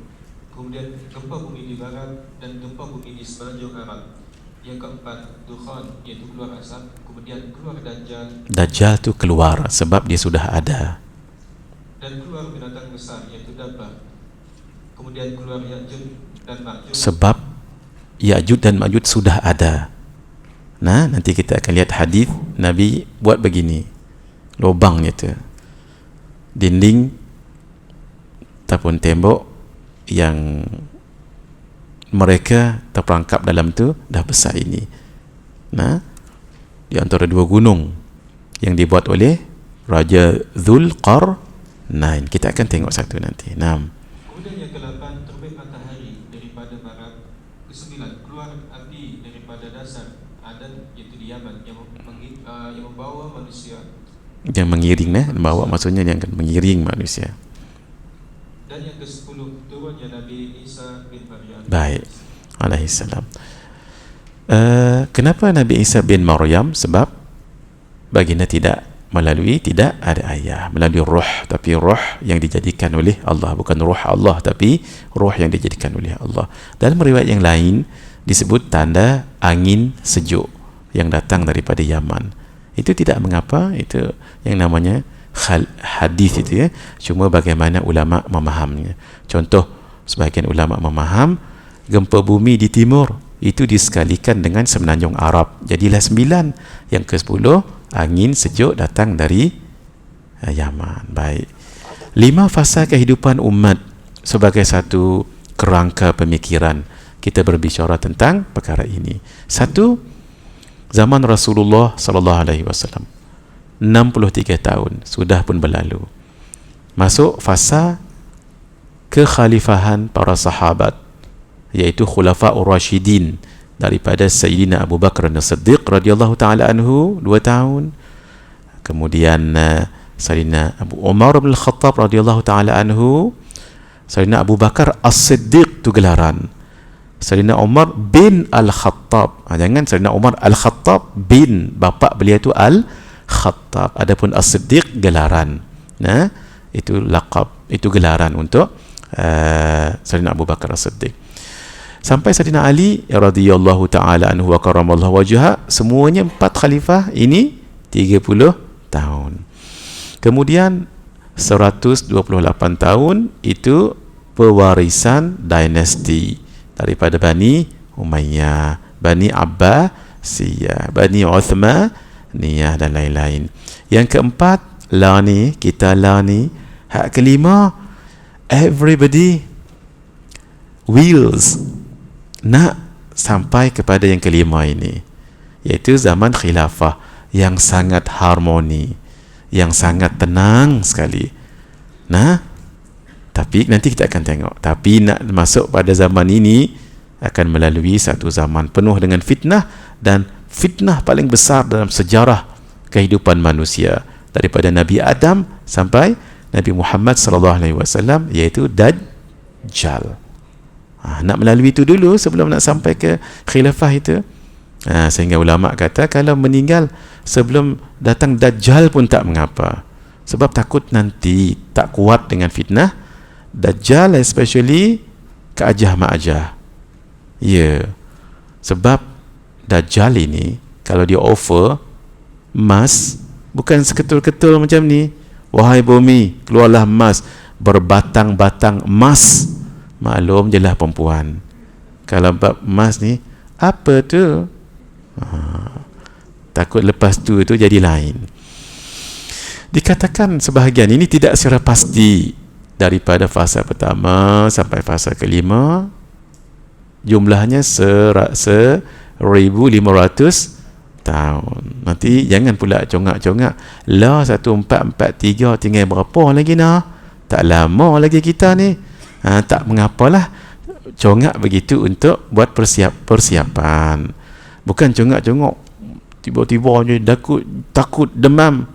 Kemudian gempa bumi di barat dan gempa bumi di semenanjung Arab. Yang keempat, dukhan, yaitu keluar asap. Kemudian keluar Dajjal. Dajjal tu keluar sebab dia sudah ada. Dan keluar binatang besar, yaitu dabbah. Kemudian keluar Ya'juj dan Ma'juj. Sebab Ya'juj dan Ma'juj sudah ada. Nah, nanti kita akan lihat hadis Nabi buat begini. Lubangnya tu. Dinding ataupun tembok yang mereka terperangkap dalam tu dah besar ini. Nah, di antara dua gunung yang dibuat oleh Raja Dzulqarnain. Kita akan tengok satu nanti. 6. Kemudian yang ke-8, terbit matahari daripada barat. Ke-9, keluar api daripada dasar Adan, yaitu di Yaman, yang membawa manusia. Yang mengiring, membawa maksudnya yang akan mengiring manusia. Dan yang ke-10, turunnya Nabi Isa bin Maryam. Baik, alaihissalam. Kenapa Nabi Isa bin Maryam? Sebab baginda tidak ada ayah, melalui roh, tapi roh yang dijadikan oleh Allah, bukan roh Allah, tapi roh yang dijadikan oleh Allah. Dalam riwayat yang lain disebut tanda angin sejuk yang datang daripada Yaman. Itu tidak mengapa, itu yang namanya hadis itu ya. Cuma bagaimana ulama memahaminya. Contoh, sebahagian ulama memaham gempa bumi di timur itu disekalikan dengan semenanjung Arab. Jadilah 9. Yang ke-10, angin sejuk datang dari Yaman. Baik. 5 fasa kehidupan umat sebagai satu kerangka pemikiran. Kita berbicara tentang perkara ini. 1, zaman Rasulullah sallallahu alaihi wasallam. 63 tahun sudah pun berlalu. Masuk fasa kekhalifahan para sahabat, iaitu Khulafa'ur Rasyidin, daripada Sayyidina Abu Bakar As-Siddiq radhiyallahu taala anhu 2 tahun. Kemudian Sayyidina Abu Umar bin Khattab radhiyallahu taala anhu. Sayyidina Abu Bakar As-Siddiq tu gelaran. Sayyidina Umar bin Al-Khattab. Jangan Sayyidina Umar Al-Khattab bin, bapa beliau tu Khattab. Adapun As-Siddiq gelaran. Nah, itu laqab, itu gelaran untuk Sayyidina Abu Bakar As-Siddiq. Sampai Sayyidina Ali radhiyallahu taala anhu wa karamallahu wajha, semuanya 4 khalifah ini 30 tahun. Kemudian 128 tahun itu pewarisan dinasti daripada Bani Umayyah, Bani Abbasiyah, Bani Uthmaniyah dan lain-lain. Yang keempat, kita hak kelima, everybody wills nak sampai kepada yang kelima ini, iaitu zaman khilafah yang sangat harmoni, yang sangat tenang sekali. Nah, tapi nanti kita akan tengok. Tapi nak masuk pada zaman ini akan melalui satu zaman penuh dengan fitnah, dan fitnah paling besar dalam sejarah kehidupan manusia daripada Nabi Adam sampai Nabi Muhammad sallallahu alaihi wasallam, iaitu Dajjal. Nak melalui itu dulu sebelum nak sampai ke khilafah itu. Sehingga ulama kata kalau meninggal sebelum datang Dajjal pun tak mengapa, sebab takut nanti tak kuat dengan fitnah Dajjal, especially keajah-ma'ajah. Ya, sebab Dajjal ini kalau dia offer emas, bukan seketul-ketul macam ni, wahai bumi keluarlah emas, berbatang-batang emas. Maklum je lah perempuan, kalau bab emas ni apa tu, takut lepas tu jadi lain. Dikatakan sebahagian ini tidak secara pasti, daripada fasa pertama sampai fasa kelima jumlahnya 1,500 tahun. Nanti jangan pula congak-congak lah 1443 tinggal berapa lagi nak, tak lama lagi kita ni. Tak mengapalah congak begitu untuk buat persiapan. Bukan congak-congak tiba-tiba je takut demam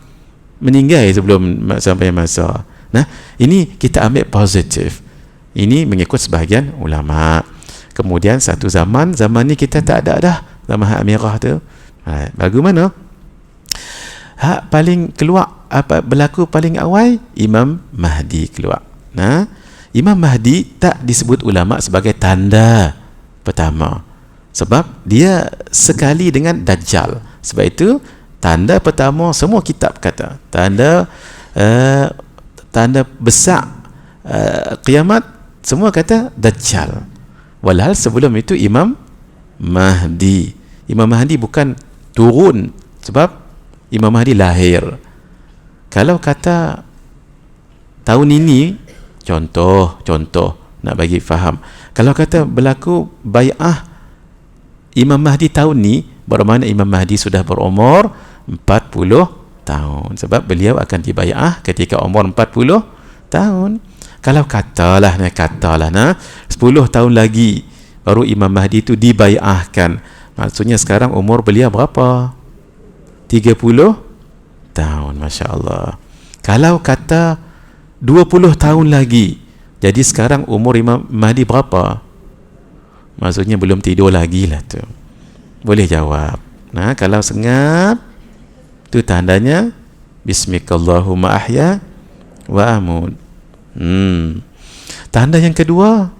meninggal sebelum sampai masa. Nah, ini kita ambil positif. Ini mengikut sebahagian ulama. Kemudian satu zaman ni kita tak ada dah zaman hak merah tu. Bagaimana? Hak paling keluar, apa berlaku paling awal, Imam Mahdi keluar. Nah, Imam Mahdi tak disebut ulama sebagai tanda pertama, sebab dia sekali dengan Dajjal. Sebab itu tanda pertama semua kitab kata tanda besar kiamat, semua kata Dajjal. Walhal sebelum itu Imam Mahdi. Imam Mahdi bukan turun, sebab Imam Mahdi lahir. Kalau kata tahun ini, contoh nak bagi faham, kalau kata berlaku bai'ah Imam Mahdi tahun ni, bermakna Imam Mahdi sudah berumur 40 tahun, sebab beliau akan dibai'ah ketika umur 40 tahun. Kalau katalah 10 tahun lagi baru Imam Mahdi itu dibai'ahkan, maksudnya sekarang umur beliau berapa? 30 tahun, Masya Allah. Kalau kata 20 tahun lagi, jadi sekarang umur Imam Mahdi berapa? Maksudnya belum tidur lagi lah tu. Boleh jawab. Nah, kalau sengap, tu tandanya Bismikallahumma ahya wa amut. Tanda yang kedua,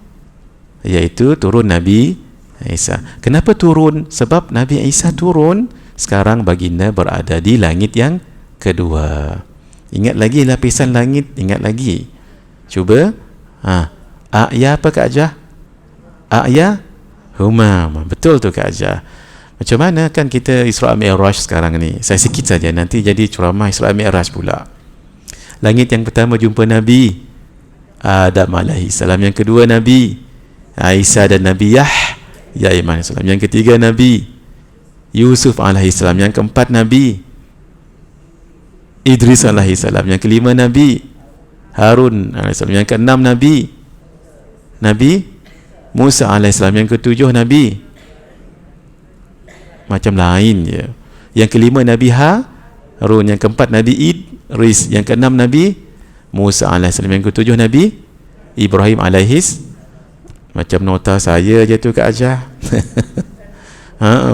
iaitu turun Nabi Isa. Kenapa turun? Sebab Nabi Isa turun, sekarang baginda berada di langit yang kedua. Ingat lagi lapisan langit, ingat lagi. Cuba. A'ya apa Kak Ajah? A'ya humam. Betul tu Kak Ajah. Macam mana kan kita Isra Mi'raj sekarang ni? Saya sikit saja, nanti jadi ceramah Isra Mi'raj pula. Langit yang pertama jumpa Nabi Adam alaihi salam, yang kedua Nabi Isa dan Nabi Yahya alaihi salam, yang ketiga Nabi Yusuf alaihi salam, yang keempat Nabi Idris alaihi salam, yang kelima Nabi Harun alaihi salam, yang keenam Nabi Musa alaihi salam, yang ketujuh Nabi macam lain je, yang kelima Nabi Harun, yang keempat Nabi Idris, yang keenam Nabi Musa alaihi salam, yang ketujuh Nabi Ibrahim alaihi, macam nota saya je tu Kak Ajah.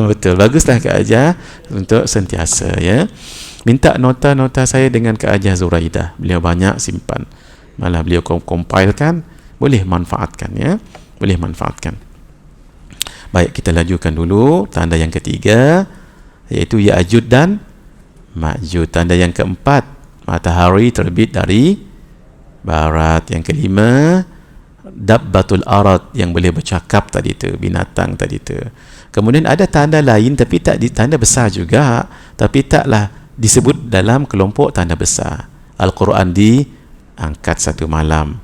Betul, baguslah Kak Ajah untuk sentiasa ya. Minta nota-nota saya dengan Kak Hajah Zuraidah. Beliau banyak simpan. Malah beliau compilekan. Boleh manfaatkan, ya. Boleh manfaatkan. Baik, kita lajukan dulu tanda yang ketiga, iaitu Ya'juj dan Ma'juj. Tanda yang keempat, matahari terbit dari barat. Yang kelima, Dabbatul Arad, yang boleh bercakap tadi tu, binatang tadi tu. Kemudian ada tanda lain, tapi tak tanda besar juga, tapi taklah disebut dalam kelompok tanda besar. Al-Quran diangkat satu malam,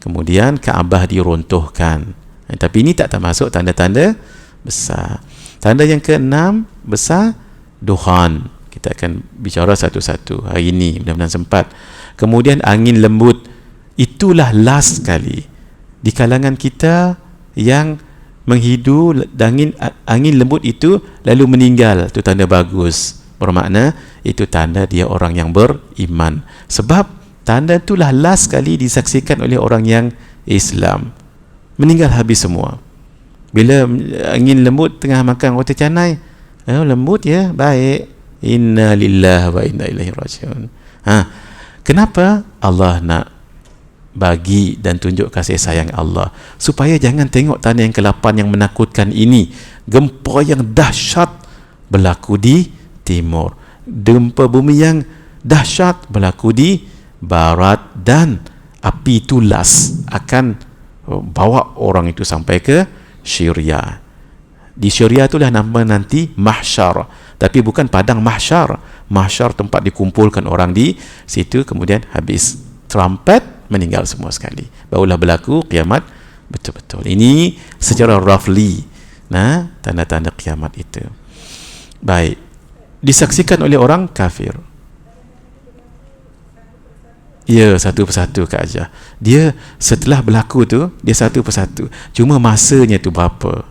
kemudian Kaabah diruntuhkan. Tapi ini tak termasuk tanda-tanda besar. Tanda yang keenam besar, Duhan. Kita akan bicara satu-satu hari ini, mudah-mudahan sempat. Kemudian angin lembut. Itulah last sekali di kalangan kita yang menghidu angin lembut itu lalu meninggal. Itu tanda bagus, bermakna itu tanda dia orang yang beriman. Sebab tanda itulah last sekali disaksikan oleh orang yang Islam. Meninggal habis semua. Bila angin lembut tengah makan roti canai, lembut ya, baik. Inna lillahi wa inna ilaihi rajiun. Kenapa Allah nak bagi dan tunjuk kasih sayang Allah? Supaya jangan tengok tanda yang ke-8 yang menakutkan ini. Gempa yang dahsyat berlaku di timur, gempa bumi yang dahsyat berlaku di barat, dan api tulas akan bawa orang itu sampai ke Syria. Di Syria itulah nama nanti mahsyar, tapi bukan padang mahsyar. Mahsyar tempat dikumpulkan orang di situ, kemudian habis trumpet meninggal semua sekali, barulah berlaku kiamat betul-betul. Ini secara roughly tanda-tanda kiamat itu. Baik, disaksikan oleh orang kafir. Ya, satu persatu Kak Hajah. Dia setelah berlaku tu, dia satu persatu. Cuma masanya tu berapa?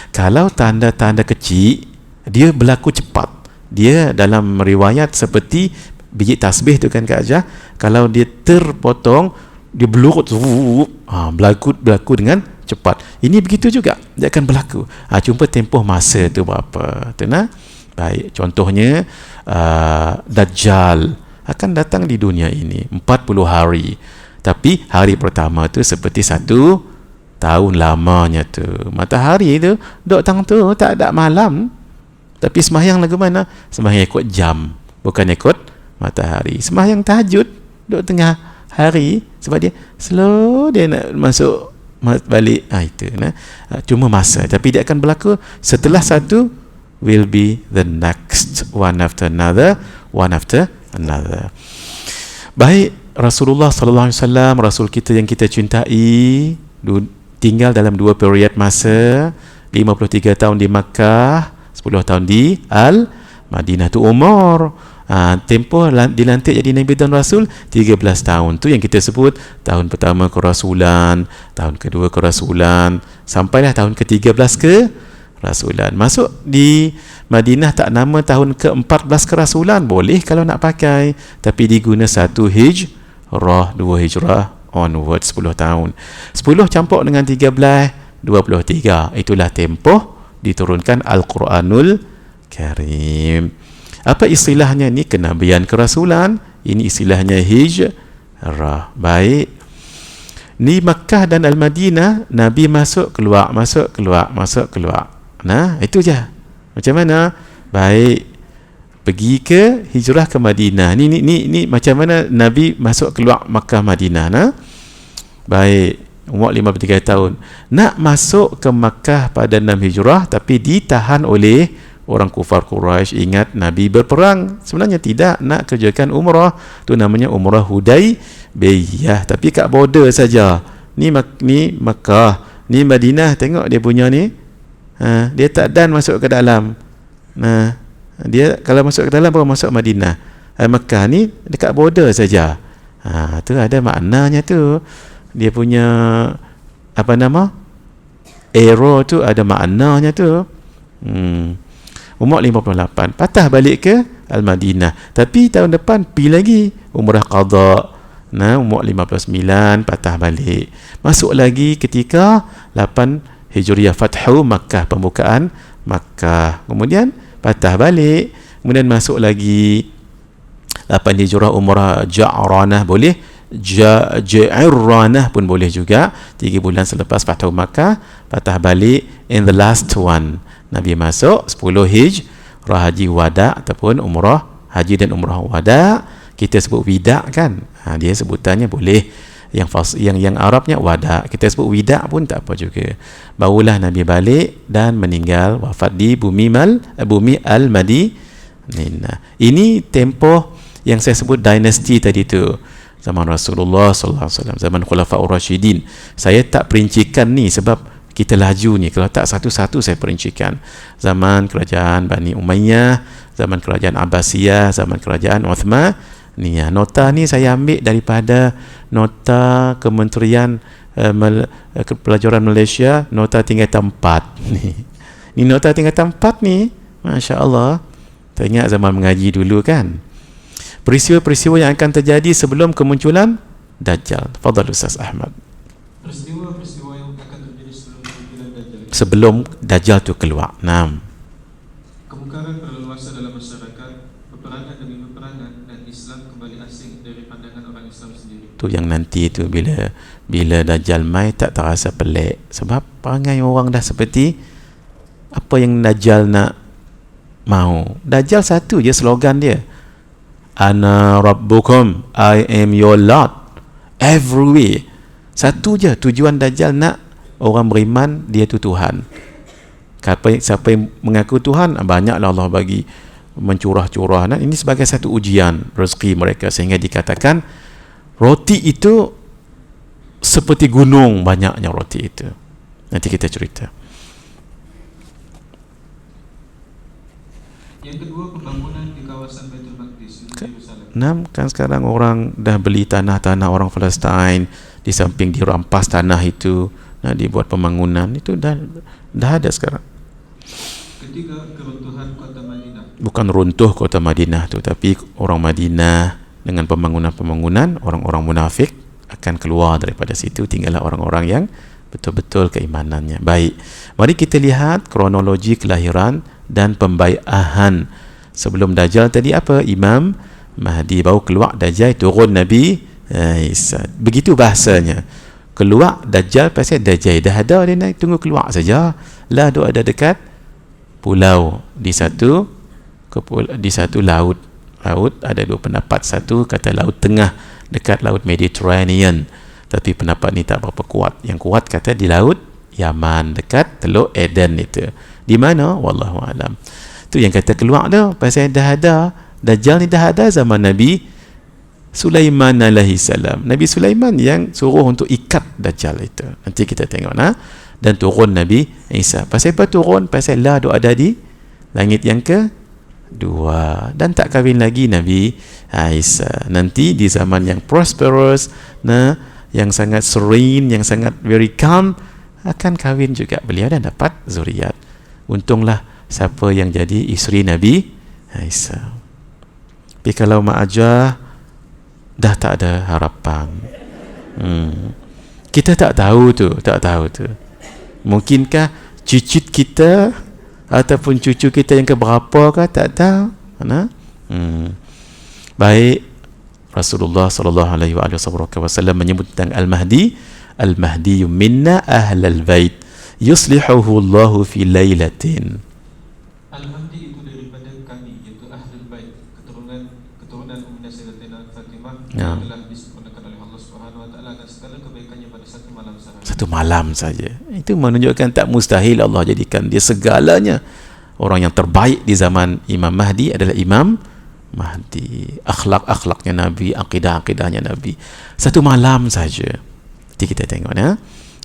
Kalau tanda-tanda kecil, dia berlaku cepat. Dia dalam riwayat seperti biji tasbih tu kan Kak Hajah. Kalau dia terpotong, dia berlarut, berlaku dengan cepat. Ini begitu juga, dia akan berlaku. Cuma tempoh masa tu berapa? Baik, contohnya Dajjal akan datang di dunia ini 40 hari. Tapi hari pertama tu seperti 1 tahun lamanya tu. Matahari tu duk tang tu tak ada malam. Tapi sembahyang lagu mana? Sembahyang ikut jam, bukan ikut matahari. Sembahyang tahajud duk tengah hari, sebab dia slow, dia nak masuk balik. Itu cuma masa, tapi dia akan berlaku setelah satu will be the next, one after another, one after another. Baik, Rasulullah sallallahu alaihi wasallam, Rasul kita yang kita cintai, tinggal dalam 2 period masa, 53 tahun di Makkah, 10 tahun di Al-Madinah. Tu umur tempoh dilantik jadi Nabi dan Rasul 13 tahun. Tu yang kita sebut tahun pertama kerasulan, tahun kedua kerasulan, sampailah tahun ke-13 kerasulan. Masuk di Madinah tak nama tahun ke-14 kerasulan, boleh kalau nak pakai, tapi diguna 1 hijrah, 2 hijrah onward, 10 tahun. 10 campur dengan 13, 23. Itulah tempoh diturunkan Al-Quranul Karim. Apa istilahnya ni? Kenabian kerasulan. Ini istilahnya hijrah. Baik, ni Makkah dan Al-Madinah, Nabi masuk keluar, masuk keluar, masuk keluar. Itu je. Macam mana? Baik, pergi ke hijrah ke Madinah. Ni macam mana Nabi masuk keluar Makkah Madinah. Baik, umur 53 tahun. Nak masuk ke Makkah pada 6 hijrah, tapi ditahan oleh orang kufar Quraisy. Ingat, Nabi berperang. Sebenarnya tidak nak kerjakan umrah. Tu namanya umrah Hudaybiyah, tapi kat border saja. Ni Makkah, ni Madinah. Tengok dia punya ni. Dia tak dan masuk ke dalam. Dia kalau masuk ke dalam baru masuk Madinah. Makkah ni dekat border saja. Tu ada maknanya tu. Dia punya apa nama? Arrow tu ada maknanya tu. Umur 58, patah balik ke Al-Madinah. Tapi tahun depan pergi lagi umrah qada. Umur 59 patah balik. Masuk lagi ketika 8 Hijriah, Fathu Makkah, pembukaan Makkah. Kemudian patah balik, kemudian masuk lagi 8 hijrah umrah Ja'ranah boleh, Ja'ranah pun boleh juga. 3 bulan selepas Fathu Makkah, patah balik in the last one, Nabi masuk 10 hijrah haji wada ataupun umrah haji dan umrah wada, kita sebut wida kan, dia sebutannya boleh. Yang Arabnya wada, kita sebut wida pun tak apa juga. Barulah Nabi balik dan meninggal, wafat di bumi Al-Madinah. Ini tempoh yang saya sebut dinasti tadi tu, zaman Rasulullah sallallahu alaihi wasallam, zaman Khulafaur Rasyidin. Saya tak perincikan ni sebab kita laju ni, kalau tak satu-satu saya perincikan. Zaman kerajaan Bani Umayyah, zaman kerajaan Abbasiyah, zaman kerajaan Uthman. Ni nota ni saya ambil daripada nota Kementerian Pelajaran Malaysia, nota tingkatan 4 ni. Ni nota tingkatan 4 ni, masya-Allah. Teringat zaman mengaji dulu kan. Peristiwa-peristiwa yang akan terjadi sebelum kemunculan Dajjal. Fadhal Ustaz Ahmad. Peristiwa-peristiwa yang akan terjadi sebelum kemunculan Dajjal. Sebelum Dajjal tu keluar. 6. Kemungkaran berleluasa dalam masyarakat, peperangan demi peperangan, dan Islam kembali asing dari pandangan orang Islam sendiri. Tu yang nanti tu bila Dajjal mai tak terasa pelik, sebab perangai orang dah seperti apa yang Dajjal nak mau. Dajjal satu je slogan dia, Ana Rabbukum, I am your Lord, every way. Satu je tujuan Dajjal, nak orang beriman dia tu Tuhan. Siapa yang mengaku Tuhan, banyaklah Allah bagi mencurah-curah. Nah, ini sebagai satu ujian rezeki mereka, sehingga dikatakan roti itu seperti gunung, banyaknya roti itu. Nanti kita cerita. Yang kedua, pembangunan di kawasan Baitul Maqdis di Yerusalem. 6. Kan sekarang orang dah beli tanah-tanah orang Palestin, di samping dirampas tanah itu, nak dibuat pembangunan, itu dah ada sekarang. Ketiga, keruntuhan kota Madinah. Bukan runtuh kota Madinah tu, tapi orang Madinah dengan pembangunan-pembangunan, orang-orang munafik akan keluar daripada situ, tinggallah orang-orang yang betul-betul keimanannya baik. Mari kita lihat kronologi kelahiran dan pembaiahan sebelum Dajjal tadi. Apa? Imam Mahdi baru keluar, Dajjal turun Nabi Isa. Begitu bahasanya. Keluar Dajjal, pasal Dajjal dah ada, dia nak tunggu keluar saja. Lah dia ada dekat pulau di satu laut ada dua pendapat. Satu kata laut tengah dekat laut Mediterranean, tapi pendapat ni tak berapa kuat. Yang kuat kata di laut Yaman dekat Teluk Eden itu. Di mana? Wallahu alam. Tu yang kata keluar tu pasal dah ada Dajjal ni, dah ada zaman Nabi Sulaiman alaihi salam. Nabi Sulaiman yang suruh untuk ikat Dajjal itu. Nanti kita tengok dan turun Nabi Isa. Pasal apa turun? Pasal lah dia ada di langit yang kedua, dan tak kahwin lagi Nabi Isa. Nanti di zaman yang prosperous, yang sangat serene, yang sangat very calm, akan kahwin juga beliau dan dapat zuriat. Untunglah siapa yang jadi isteri Nabi Isa. Tapi kalau mak ajah dah tak ada harapan. Kita tak tahu tu. Mungkinkah cucu kita ataupun cucu kita yang keberapa kah, tak tahu. Baik, Rasulullah sallallahu alaihi wasallam menyebut tentang Al-Mahdi, Al-Mahdi minna ahlal bait yuslihuhu Allahu fi lailatin. Al-Mahdi itu daripada kami, iaitu ahlul bait, keturunan Ummu Sayyidatina Fatimah, yang telah disempurnakan oleh Allah Subhanahu wa taala dan segala kebaikannya pada satu malam sahaja. Satu malam saja. Itu menunjukkan tak mustahil Allah jadikan dia segalanya. Orang yang terbaik di zaman Imam Mahdi adalah Imam Mahdi. Akhlak-akhlaknya Nabi, akidah-akidahnya Nabi. Satu malam saja. Nanti kita tengok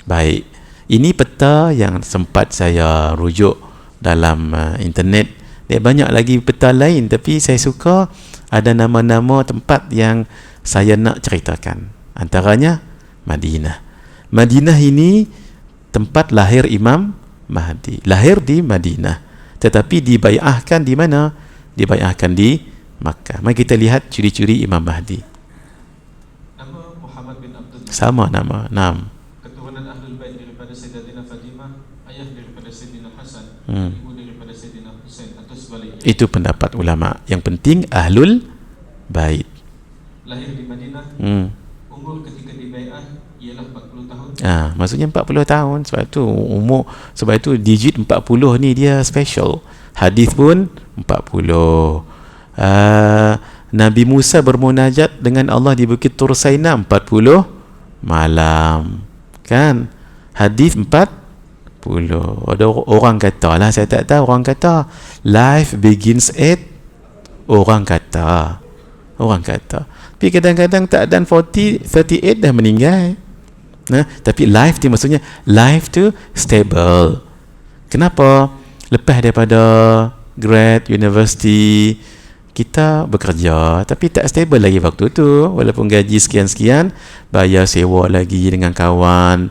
Baik. Ini peta yang sempat saya rujuk dalam internet. Dia banyak lagi peta lain, tapi saya suka ada nama-nama tempat yang saya nak ceritakan. Antaranya Madinah. Madinah ini tempat lahir Imam Mahdi. Lahir di Madinah, tetapi dibai'ahkan di mana? Dibai'ahkan di Makkah. Mari kita lihat ciri-ciri Imam Mahdi. Nama Muhammad bin Abdullah. Sama nama. 6. Keturunan Ahlul Bait daripada Sayyidatina Fatimah, ayah daripada Sayyidina Hasan, ibu daripada Sayyidina Husain, atau sebaliknya. Itu pendapat ulama. Yang penting Ahlul Baik. Lahir di Madinah. Umur ketika dibai'ah ialah 40 tahun. Maksudnya 40 tahun. Sebab itu digit 40 ni dia special. Hadis pun 40. Nabi Musa bermunajat dengan Allah di Bukit Tur Saina 40 malam. Kan? Hadis 40. Ada orang kata lah, saya tak tahu, orang kata life begins at, orang kata. Tapi kadang-kadang tak dan 38 dah meninggal. Tapi life tu maksudnya life tu stable. Kenapa? Lepas daripada grad university kita bekerja tapi tak stable lagi waktu tu, walaupun gaji sekian-sekian, bayar sewa lagi dengan kawan,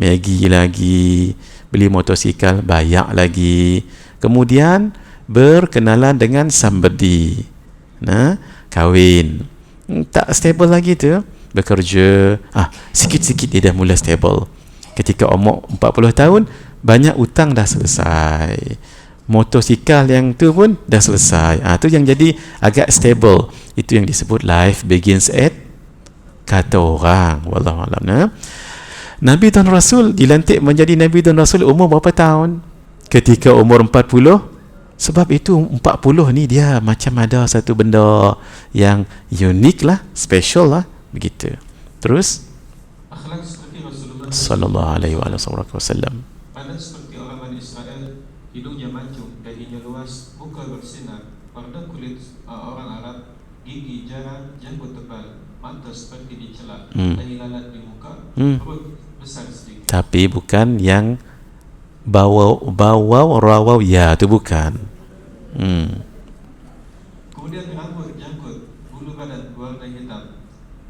Maggi lagi, beli motosikal bayar lagi, kemudian berkenalan dengan somebody, kahwin, tak stable lagi tu, bekerja, sikit-sikit dia dah mula stable. Ketika umur 40 tahun, banyak utang dah selesai, motosikal yang tu pun dah selesai. Tu yang jadi agak stable. Itu yang disebut life begins at, kata orang, wallahualam. Nabi dan Rasul dilantik menjadi Nabi dan Rasul umur berapa tahun? Ketika umur 40. Sebab itu 40 ni dia macam ada satu benda yang unik lah, special lah, begitu. Terus akhlak seperti Rasulullah sallallahu alaihi wasallam. Badan seperti orang Bani Israel, hidungnya mancung, dahinya luas, muka bersinar, warna kulit orang Arab, gigi jarang, janggut tebal, mata seperti dicelak, dahi lalat di muka, perut besar sedikit. Tapi bukan yang rawau ya, tu bukan. Kemudian rambut, janggut, bulu badan berwarna hitam,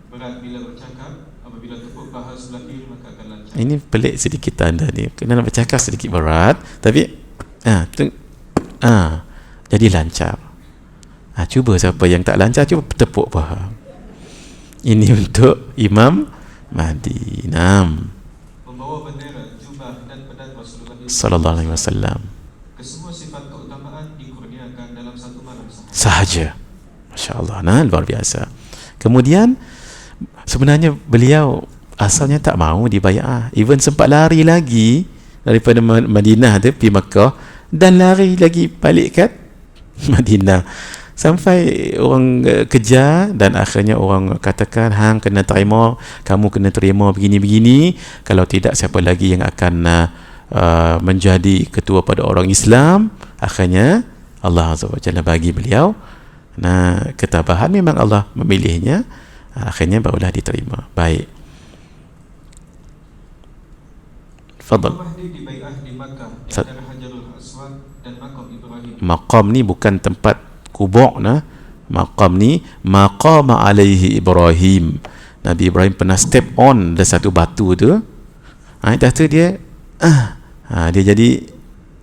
berat bila bercakap, apabila tepuk paha sebelah kiri maka akan lancar. Ini pelik sedikit tanda ni. Kena nak bercakap sedikit berat, tapi jadi lancar. Cuba siapa yang tak lancar, cuba tepuk paha. Ini untuk Imam Mahdi. Membawa bendera, jubah dan pedang Rasulullah sallallahu alaihi wasallam. Kesemua sifat keutamaan dikurniakan dalam satu malam sahaja. Masya-Allah, luar biasa. Kemudian sebenarnya beliau asalnya tak mahu dibayar. Even sempat lari lagi daripada Madinah tu pergi Makkah dan lari lagi balik kat Madinah. Sampai orang kejar dan akhirnya orang katakan, hang kena terima, kamu kena terima begini-begini, kalau tidak siapa lagi yang akan menjadi ketua pada orang Islam. Akhirnya Allah Azza wa Jalla bagi beliau ketabahan, memang Allah memilihnya, akhirnya barulah diterima. Baik, fadal. Maqam ni bukan tempat kubur, maqam ni maqama alaihi Ibrahim. Nabi Ibrahim pernah step on ada satu batu tu, dah tu dia dia jadi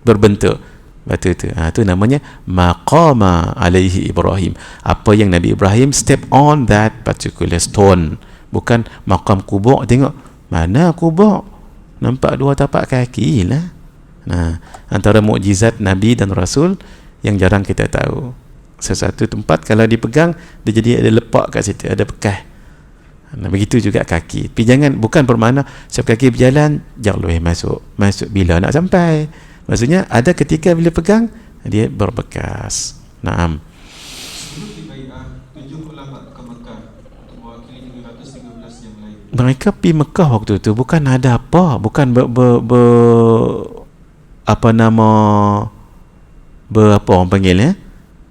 berbentuk batu tu. Tu namanya maqama alaihi Ibrahim. Apa yang Nabi Ibrahim step on that particular stone, bukan maqam kubur. Tengok mana kubur, nampak dua tapak kaki lah. Antara mukjizat Nabi dan Rasul yang jarang kita tahu. Sesuatu tempat kalau dipegang dia jadi ada lepak kat situ, ada bekas. Begitu juga kaki. Tapi jangan, bukan bermakna setiap kaki berjalan jangan lueh masuk bila nak sampai. Maksudnya ada ketika bila pegang dia berbekas. Naam. Sebelum dibai'ah, 7 ulama ke Mekah mewakili 313 yang lain. Mereka pergi Mekah waktu tu bukan ada apa, bukan apa orang panggil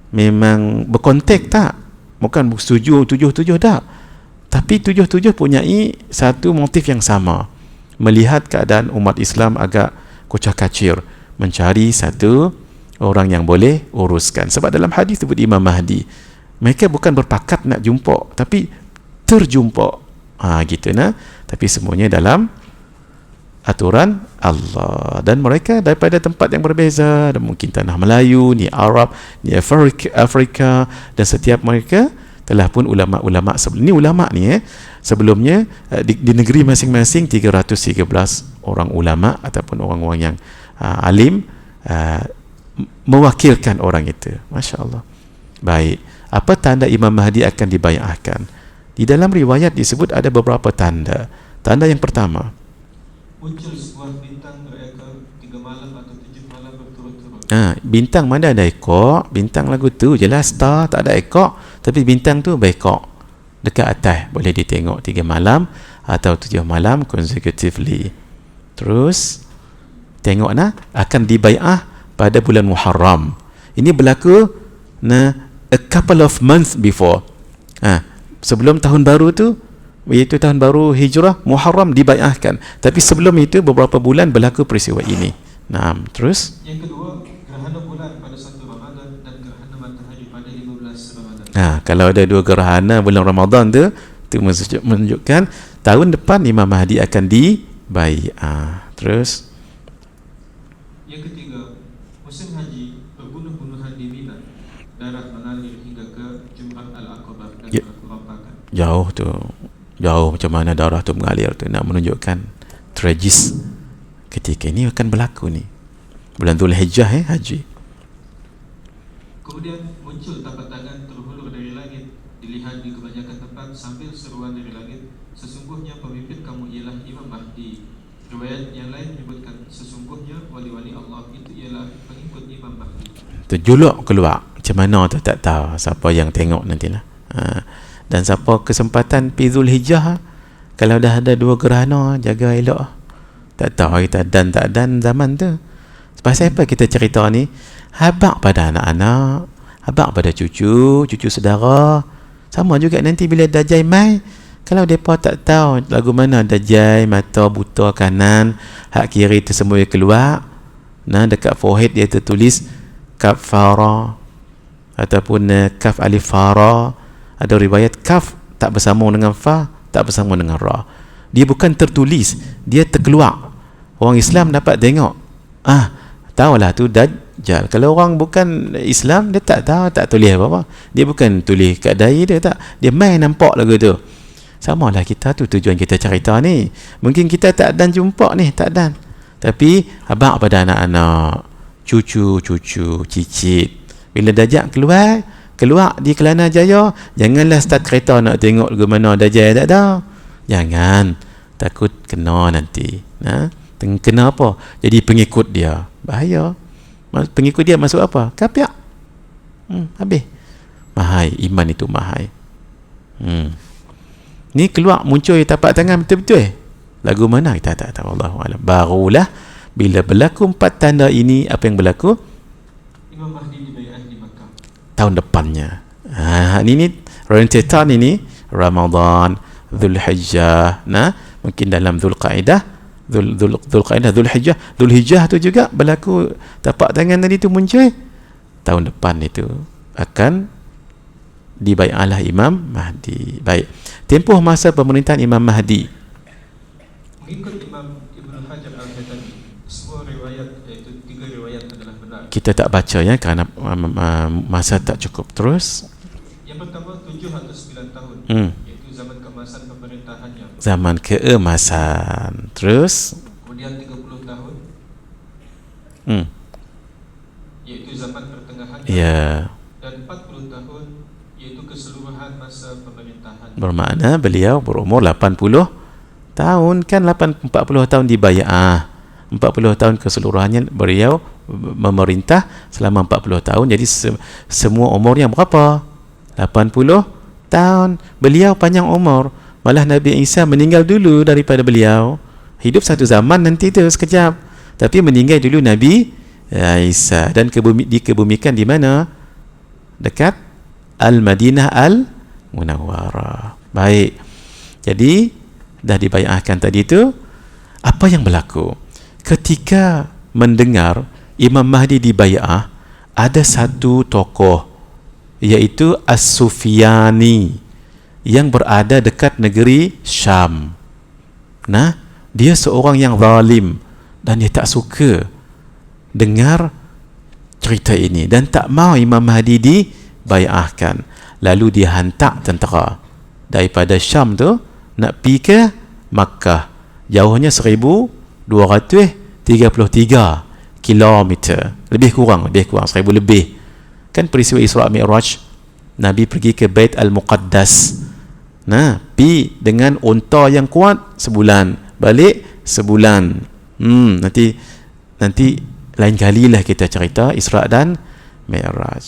memang berkontak, tak, bukan setuju 7 tak, tapi 7 punyai satu motif yang sama, melihat keadaan umat Islam agak kocak-kacir, mencari satu orang yang boleh uruskan. Sebab dalam hadis sebut Imam Mahdi, mereka bukan berpakat nak jumpa, tapi terjumpa, gitu tapi semuanya dalam aturan Allah, dan mereka daripada tempat yang berbeza, dan mungkin tanah Melayu, ni Arab, ni Afrika, dan setiap mereka telah pun ulama-ulama ni ulama ni sebelumnya di negeri masing-masing 313 orang ulama ataupun orang-orang yang alim mewakilkan orang itu. Masya-Allah. Baik, Apa tanda Imam Mahdi akan dibai'ahkan? Di dalam riwayat disebut ada beberapa tanda. Tanda yang pertama, muncul sebuah bintang berekor 3 malam atau 7 malam berturut-turut. Bintang mana ada ekor? Bintang lagu tu jelas star, tak ada ekor, tapi bintang tu berekor dekat atas, boleh ditengok 3 malam atau 7 malam consecutively. Terus tengok akan dibai'ah pada bulan Muharram. Ini berlaku a couple of months before. Sebelum tahun baru tu, iaitu tahun baru Hijrah, Muharram dibai'ahkan. Tapi sebelum itu beberapa bulan berlaku peristiwa ini. Terus yang kedua, gerhana bulan pada 1 Ramadan dan gerhana matahari pada 15 Ramadan. Kalau ada 2 gerhana bulan Ramadan tu menunjukkan tahun depan Imam Mahdi akan dibai'ah. Terus yang ketiga, musim haji, perbunuh-bunuhan di Mina, darah mengalir hingga ke Jumrah Al-Aqabah dan merapakan. Jauh tu, jauh macam mana darah tu mengalir tu, nak menunjukkan tragis ketika ini akan berlaku ni. Bulan Zulhijjah haji. Kemudian muncul tapak tangan terhulur dari langit, dilihat di kebanyakan tempat sambil seruan dari langit, sesungguhnya pemimpin kamu ialah Imam Mahdi. Riwayat yang lain menyebutkan sesungguhnya wali-wali Allah itu ialah pengikut Imam Mahdi. Terjuluk keluar, macam mana tu tak tahu, siapa yang tengok nantilah. Dan siapa kesempatan pergi Zulhijjah, kalau dah ada 2 gerhana, jaga elok. Tak tahu kita dan tak dan zaman tu. Pasal apa kita cerita ni? Habaq pada anak-anak, habaq pada cucu saudara. Sama juga nanti bila Dajjal mai, kalau mereka tak tahu lagu mana Dajjal, mata buta kanan, hak kiri tersemua keluar, dekat forehead dia tertulis kafara ataupun kaf alif fara. Ada riwayat kaf tak bersambung dengan fa, tak bersambung dengan ra. Dia bukan tertulis, dia terkeluar. Orang Islam dapat tengok. Tahulah tu Dajjal. Kalau orang bukan Islam, dia tak tahu, tak tulis apa-apa. Dia bukan tulis kat dahi dia, tak. Dia main nampak lagu tu. Sama lah kita tu, tujuan kita cerita ni. Mungkin kita tak dan jumpa ni, tak dan. Tapi abang pada anak-anak, cucu, cicit. Bila Dajjal keluar di Kelana Jaya, janganlah start kereta nak tengok lagu mana Dajjal, tak tahu. Jangan, takut kena nanti. Kena apa? Jadi pengikut dia. Bahaya. Pengikut dia masuk apa? Kapiak. Habis. Mahai, iman itu mahai. Ni keluar muncul tapak tangan betul-betul. Lagu mana kita tak tahu, Allahu'alam. Barulah bila berlaku 4 tanda ini, apa yang berlaku? Imam Mahdi dibai'ah di Makkah tahun depannya. Ini rentetan ini Ramadan, Zulhijjah, mungkin dalam Zulqaidah, Zulhijjah tu juga berlaku tapak tangan tadi tu muncul. Tahun depan itu akan dibai'ahlah Imam Mahdi. Baik. Tempoh masa pemerintahan Imam Mahdi. Mengikut Imam Ibn Hajar Al-Haytami, semua riwayat, iaitu 3 riwayat adalah benar. Kita tak baca ya kerana masa tak cukup. Terus yang pertama 7 atau 9 tahun, iaitu zaman keemasan pemerintahannya. Zaman keemasan. Terus kemudian 30 tahun, iaitu zaman pertengahan. Ya. Dan 40 tahun, iaitu keseluruhan masa pemerintahan. Bermakna beliau berumur 80 tahun, kan 40 tahun dibai'ah, 40 tahun keseluruhannya beliau memerintah selama 40 tahun. Jadi semua umur yang berapa? 80 tahun. Beliau panjang umur. Malah Nabi Isa meninggal dulu daripada beliau. Hidup satu zaman nanti tu sekejap, tapi meninggal dulu Nabi Isa. Dan dikebumikan di mana? Dekat Al-Madinah Al-Munawwarah. Baik. Jadi dah dibai'ahkan tadi tu. Apa yang berlaku? Ketika mendengar Imam Mahdi dibai'ah, ada satu tokoh, iaitu As-Sufyani, yang berada dekat negeri Syam. Dia seorang yang zalim dan dia tak suka dengar cerita ini dan tak mau Imam Mahdi dibai'ahkan. Lalu dia hantar tentera daripada Syam tu nak pergi ke Makkah. Jauhnya 1233 kilometer, lebih kurang 1000 lebih. Kan peristiwa Isra' Mi'raj Nabi pergi ke Bait Al-Muqaddas. Nah, pi dengan unta yang kuat sebulan, balik sebulan. Nanti lain kalilah kita cerita Isra dan Mi'raj.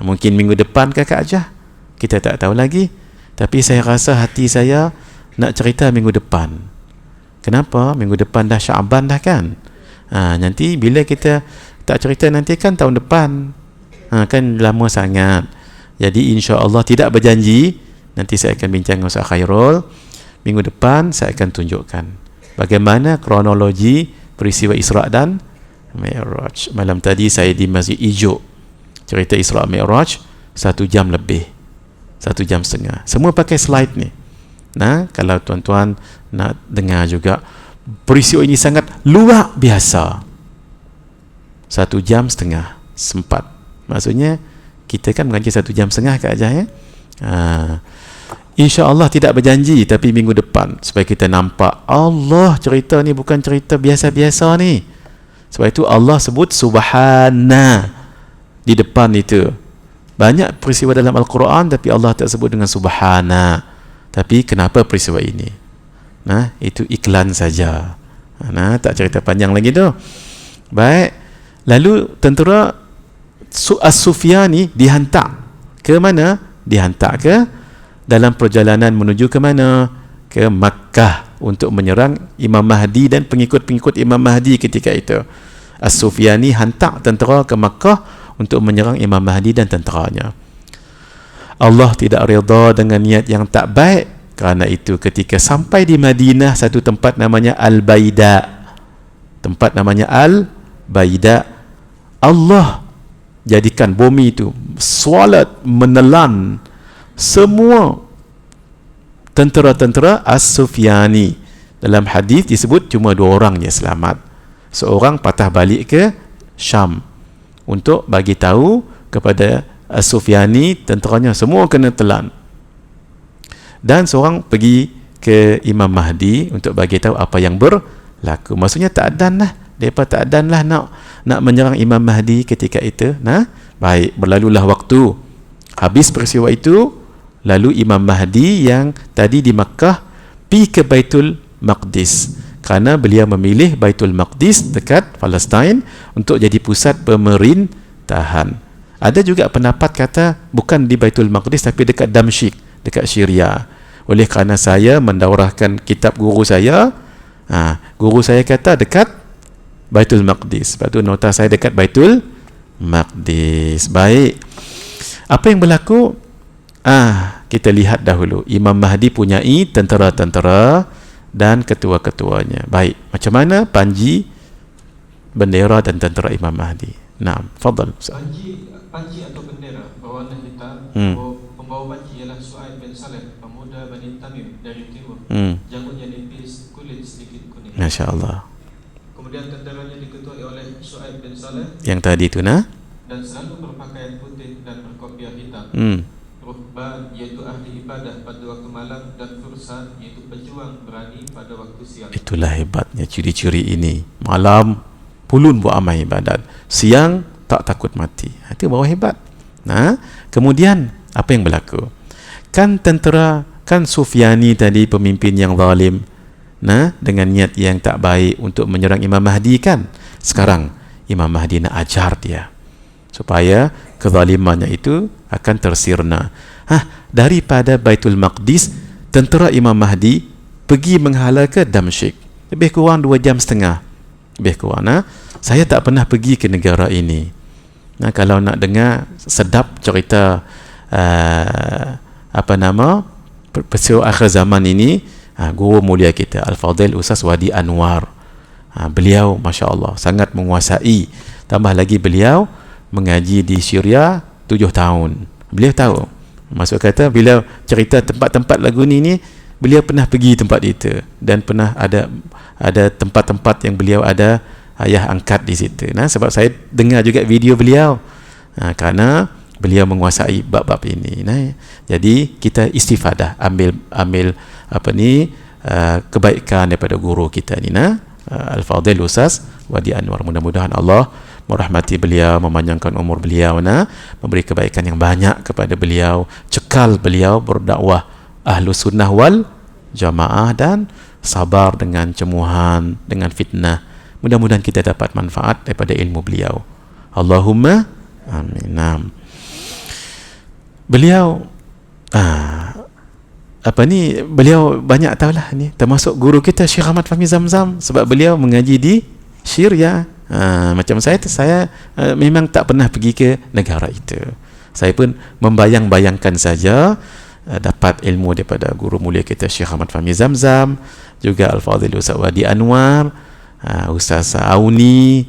Mungkin minggu depan Kak Ajah, kita tak tahu lagi. Tapi saya rasa hati saya nak cerita minggu depan. Kenapa? Minggu depan dah Syaban dah kan. Nanti bila kita tak cerita nanti kan tahun depan. Kan lama sangat. Jadi insya-Allah tidak berjanji. Nanti saya akan bincang dengan Ustaz Khairul. Minggu depan saya akan tunjukkan bagaimana kronologi peristiwa Isra dan Mi'raj. Malam tadi saya di Masjid Ijuk cerita Isra Mi'raj 1 jam lebih, 1 jam setengah. Semua pakai slide ni. Nah, kalau tuan-tuan nak dengar juga, peristiwa ini sangat luar biasa. 1 jam setengah sempat. Maksudnya kita kan mengaji 1 jam setengah Kak Ajah ya. InsyaAllah tidak berjanji, tapi minggu depan supaya kita nampak Allah cerita ni bukan cerita biasa-biasa ni. Sebab itu Allah sebut Subhana di depan itu. Banyak peristiwa dalam Al-Quran tapi Allah tak sebut dengan Subhana. Tapi kenapa peristiwa ini? Nah, itu iklan saja. Nah, tak cerita panjang lagi tu. Baik. Lalu tentera As-Sufyani dihantar ke mana? Dihantar ke dalam perjalanan menuju ke mana? Ke Makkah untuk menyerang Imam Mahdi dan pengikut-pengikut Imam Mahdi ketika itu. As-Sufyani hantar tentera ke Makkah untuk menyerang Imam Mahdi dan tenteranya. Allah tidak redha dengan niat yang tak baik. Kerana itu ketika sampai di Madinah, satu tempat namanya Al-Baida. Tempat namanya Al-Baida. Allah jadikan bumi itu swalat menelan semua tentera-tentera As-Sufyani. Dalam hadis disebut cuma 2 orang yang selamat. Seorang patah balik ke Syam untuk bagi tahu kepada As-Sufyani tenteranya semua kena telan. Dan seorang pergi ke Imam Mahdi untuk bagi tahu apa yang berlaku. Maksudnya ta'adan lah. Mereka ta'adan lah nak menyerang Imam Mahdi ketika itu. Nah, baik, berlalulah waktu. Habis peristiwa itu, lalu Imam Mahdi yang tadi di Makkah pergi ke Baitul Maqdis. Kerana beliau memilih Baitul Maqdis dekat Palestin untuk jadi pusat pemerintahan. Ada juga pendapat kata bukan di Baitul Maqdis tapi dekat Damsyik, dekat Syria. Oleh kerana saya mendaurahkan kitab guru saya, guru saya kata dekat Baitul Maqdis. Sebab tu nota saya dekat Baitul Maqdis. Baik. Apa yang berlaku? Kita lihat dahulu. Imam Mahdi punyai tentera-tentera dan ketua-ketuanya. Baik. Macam mana panji, bendera dan tentera Imam Mahdi? Naam, fadal. Panji atau bendera berwarna hitam. Pembawa panji ialah Su'aib bin Saleh, pemuda Bani Tamim dari timur. Janggutnya nipis, kulit sedikit kuning. Masya Allah. Kemudian tenteranya diketuai oleh Su'aib bin Saleh yang tadi itu nah, dan selalu berpakaian putih dan berkopiah hitam. Ruhban iaitu ahli ibadah pada waktu malam, dan fursan iaitu pejuang berani pada waktu siang. Itulah hebatnya ciri-ciri ini. Malam pulun buat amal ibadat, siang tak takut mati. Itu bawa hebat. Nah, kemudian apa yang berlaku? Kan tentera, kan Sufyani tadi pemimpin yang zalim, nah, dengan niat yang tak baik untuk menyerang Imam Mahdi kan. Sekarang Imam Mahdi nak ajar dia supaya kezalimannya itu akan tersirna. Daripada Baitul Maqdis, tentera Imam Mahdi pergi menghala ke Damsyik. Lebih kurang 2 jam setengah. Lebih kurang. Saya tak pernah pergi ke negara ini. Nah, kalau nak dengar sedap cerita peristiwa akhir zaman ini, guru mulia kita Al-Fadhil Ustaz Wadi Anwar, beliau Masya Allah sangat menguasai. Tambah lagi beliau mengaji di Syria 7 tahun. Beliau tahu, maksud kata bila cerita tempat-tempat lagu ni beliau pernah pergi tempat itu, dan pernah ada tempat-tempat yang beliau ada ayah angkat di situ. Nah, sebab saya dengar juga video beliau, kerana beliau menguasai bab-bab ini. Nah, jadi kita istifadah, ambil kebaikan daripada guru kita ni. Al-Fadhil Ustaz Wadi Anwar. Mudah-mudahan Allah merahmati beliau, memanjangkan umur beliau, memberi kebaikan yang banyak kepada beliau, cekal beliau berdakwah Ahlus Sunnah wal Jamaah, dan sabar dengan cemuhan, dengan fitnah. Mudah-mudahan kita dapat manfaat daripada ilmu beliau. Allahumma amin. Beliau beliau banyak tahulah ni, termasuk guru kita Syekh Ahmad Fahmi Zamzam, sebab beliau mengaji di Syria. Macam saya memang tak pernah pergi ke negara itu. Saya pun membayang-bayangkan saja dapat ilmu daripada guru mulia kita Syekh Ahmad Fahmi Zamzam, juga Al-Fadhil Ustaz Wadi Anwar, Ustaz Auni.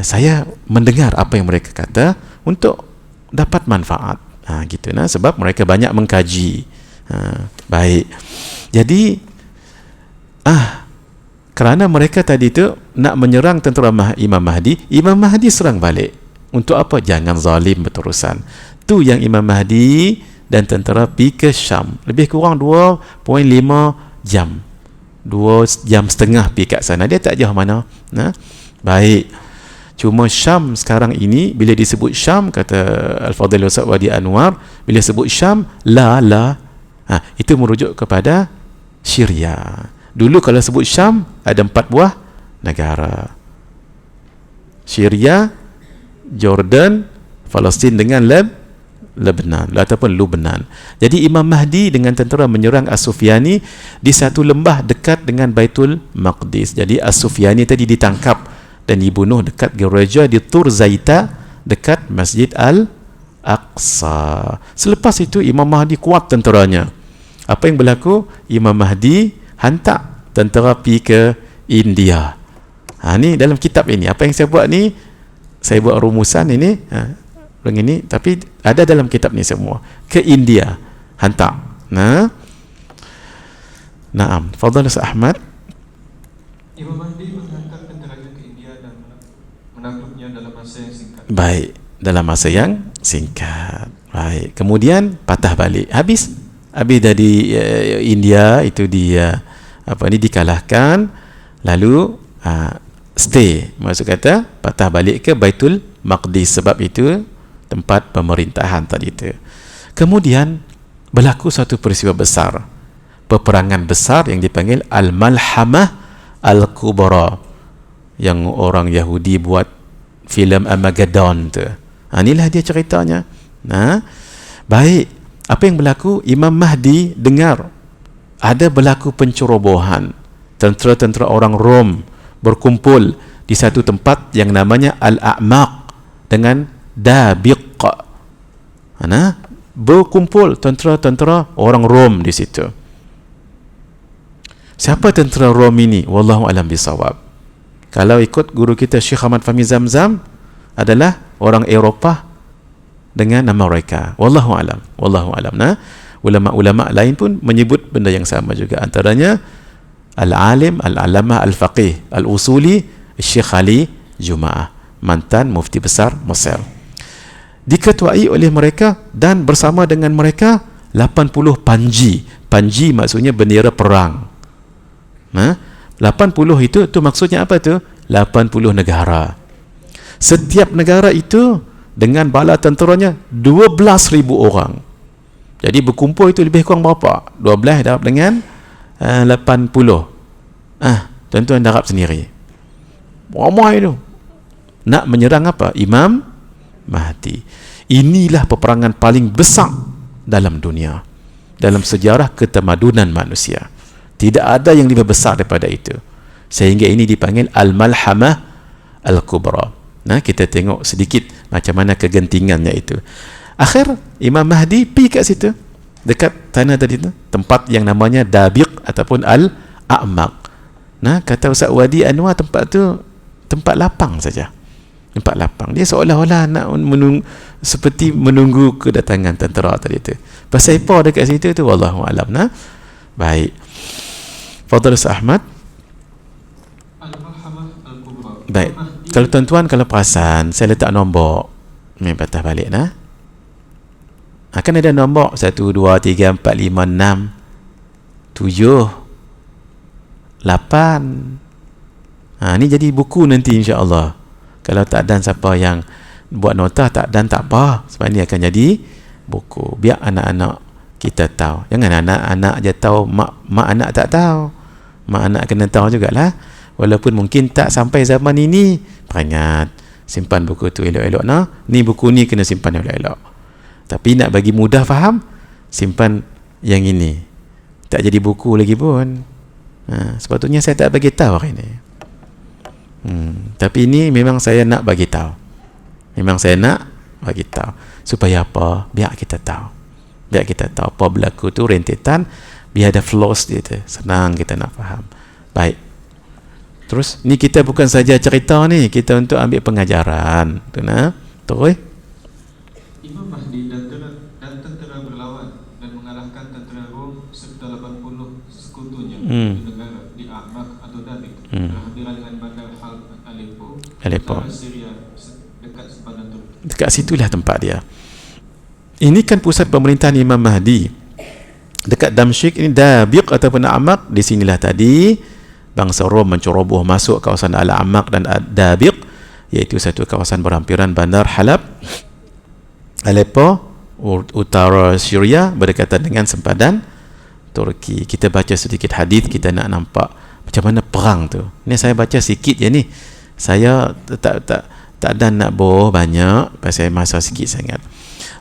Saya mendengar apa yang mereka kata untuk dapat manfaat. Gitu sebab mereka banyak mengkaji. Baik. Jadi kerana mereka tadi tu nak menyerang tentera Imam Mahdi, Imam Mahdi serang balik. Untuk apa? Jangan zalim berterusan. Tu yang Imam Mahdi dan tentera pergi ke Syam. Lebih kurang 2.5 jam. 2 jam setengah pergi kat sana. Dia tak jauh mana. Baik. Cuma Syam sekarang ini, bila disebut Syam, kata Al-Fadhil Ustaz Wadi Anwar, bila sebut Syam, itu merujuk kepada Syria. Dulu kalau sebut Syam, ada 4 buah negara: Syria, Jordan, Palestin dengan Lebanon ataupun Lubnan. Jadi Imam Mahdi dengan tentera menyerang As-Sufyani di satu lembah dekat dengan Baitul Maqdis. Jadi As-Sufyani tadi ditangkap dan dibunuh dekat gereja di Tur Zaita dekat Masjid Al-Aqsa. Selepas itu Imam Mahdi kuat tenteranya. Apa yang berlaku? Imam Mahdi hantar tentera pergi ke India. Ni dalam kitab ini. Apa yang saya buat ni, saya buat rumusan ini, tapi ada dalam kitab ni semua. Ke India hantar. Naam. Fadhil Ustaz Ahmad. Imam Mahdi menghantar tenteranya ke India dan menakluknya dalam masa yang singkat. Baik, dalam masa yang singkat. Baik. Kemudian patah balik. Habis dari India itu dia dikalahkan, lalu stay, maksud kata patah balik ke Baitul Maqdis, sebab itu tempat pemerintahan tadi itu. Kemudian berlaku satu peristiwa besar, peperangan besar yang dipanggil Al-Malhamah Al-Kubra, yang orang Yahudi buat filem Armageddon tu. Inilah dia ceritanya. Baik, apa yang berlaku? Imam Mahdi dengar ada berlaku pencerobohan. Tentera-tentera orang Rom berkumpul di satu tempat yang namanya Al-A'maq dengan Dabiq. Berkumpul tentera-tentera orang Rom di situ. Siapa tentera Rom ini? Wallahu alam bisawab. Kalau ikut guru kita Syekh Ahmad Fahmi Zamzam, adalah orang Eropah dengan nama mereka. Wallahu alam. Ulama-ulama lain pun menyebut benda yang sama juga. Antaranya Al-Alim, Al-Alamah, Al-Faqih, Al-Usuli, Syekh Ali Juma'ah, mantan mufti besar Mesir. Diketuai oleh mereka dan bersama dengan mereka 80 panji. Panji maksudnya bendera perang. 80 itu maksudnya apa tu? 80 negara. Setiap negara itu dengan bala tenteranya 12,000 orang. Jadi berkumpul itu lebih kurang berapa? 12 darab dengan 80. Tuan-tuan darab sendiri. Ramai itu. Nak menyerang apa? Imam Mahdi. Inilah peperangan paling besar dalam dunia, dalam sejarah ketamadunan manusia. Tidak ada yang lebih besar daripada itu. Sehingga ini dipanggil Al-Malhamah Al-Kubra. Kita tengok sedikit macam mana kegentingannya itu. Akhir Imam Mahdi pergi kat situ, dekat tanah tadi tu, tempat yang namanya Dabiq ataupun Al-A'maq. Kata Ustaz Wadi Anwar, tempat tu tempat lapang saja. Tempat lapang. Dia seolah-olah nak seperti menunggu kedatangan tentera tadi tu. Pasal apa dekat situ tu, wallahu alam. Baik. Fadhil Ustaz Ahmad. Baik. Kalau tuan-tuan kalau perasan, saya letak nombor. Ni patah balik akan ada nombor 1, 2, 3, 4, 5, 6, 7, 8. Ni jadi buku nanti insya-Allah. Kalau tak dan siapa yang buat nota, tak dan tak apa, sebab ni akan jadi buku. Biar anak-anak kita tahu. Jangan anak-anak je tahu, mak anak tak tahu. Mak anak kena tahu jugalah. Walaupun mungkin tak sampai zaman ini, peringat simpan buku tu elok-elok nah. Ni buku ni kena simpan elok-elok. Tapi nak bagi mudah faham, simpan yang ini. Tak jadi buku lagi pun. Sepatutnya saya tak bagi tahu hari ni. Tapi ini memang saya nak bagi tahu. Memang saya nak bagi tahu. Supaya apa? Biar kita tahu. Biar kita tahu apa berlaku tu rentetan, biar ada flows dia tu. Senang kita nak faham. Baik. Terus ni kita bukan saja cerita ni, kita untuk ambil pengajaran. Tu nah. Terus Imam Mahdi dan tentera berlawan dan mengalahkan tentera Rom serta 80 sekutunya di negara di Ahmak atau Dabiq berhadiran dengan bandar Aleppo Syria dekat sepadan Turki. Dekat situlah tempat dia. Ini kan pusat pemerintahan Imam Mahdi. Dekat Damsyik ini, Dabiq ataupun Ahmak, di sinilah tadi bangsa Rom menceroboh masuk kawasan Al-Ahmak dan Dabiq, iaitu satu kawasan berhampiran bandar Halab, Aleppo, utara Syria, berdekatan dengan sempadan Turki. Kita baca sedikit hadis, kita nak nampak macam mana perang tu. Ni saya baca sikit je ni. Saya tak ada nak boh banyak pasal masa sikit sangat.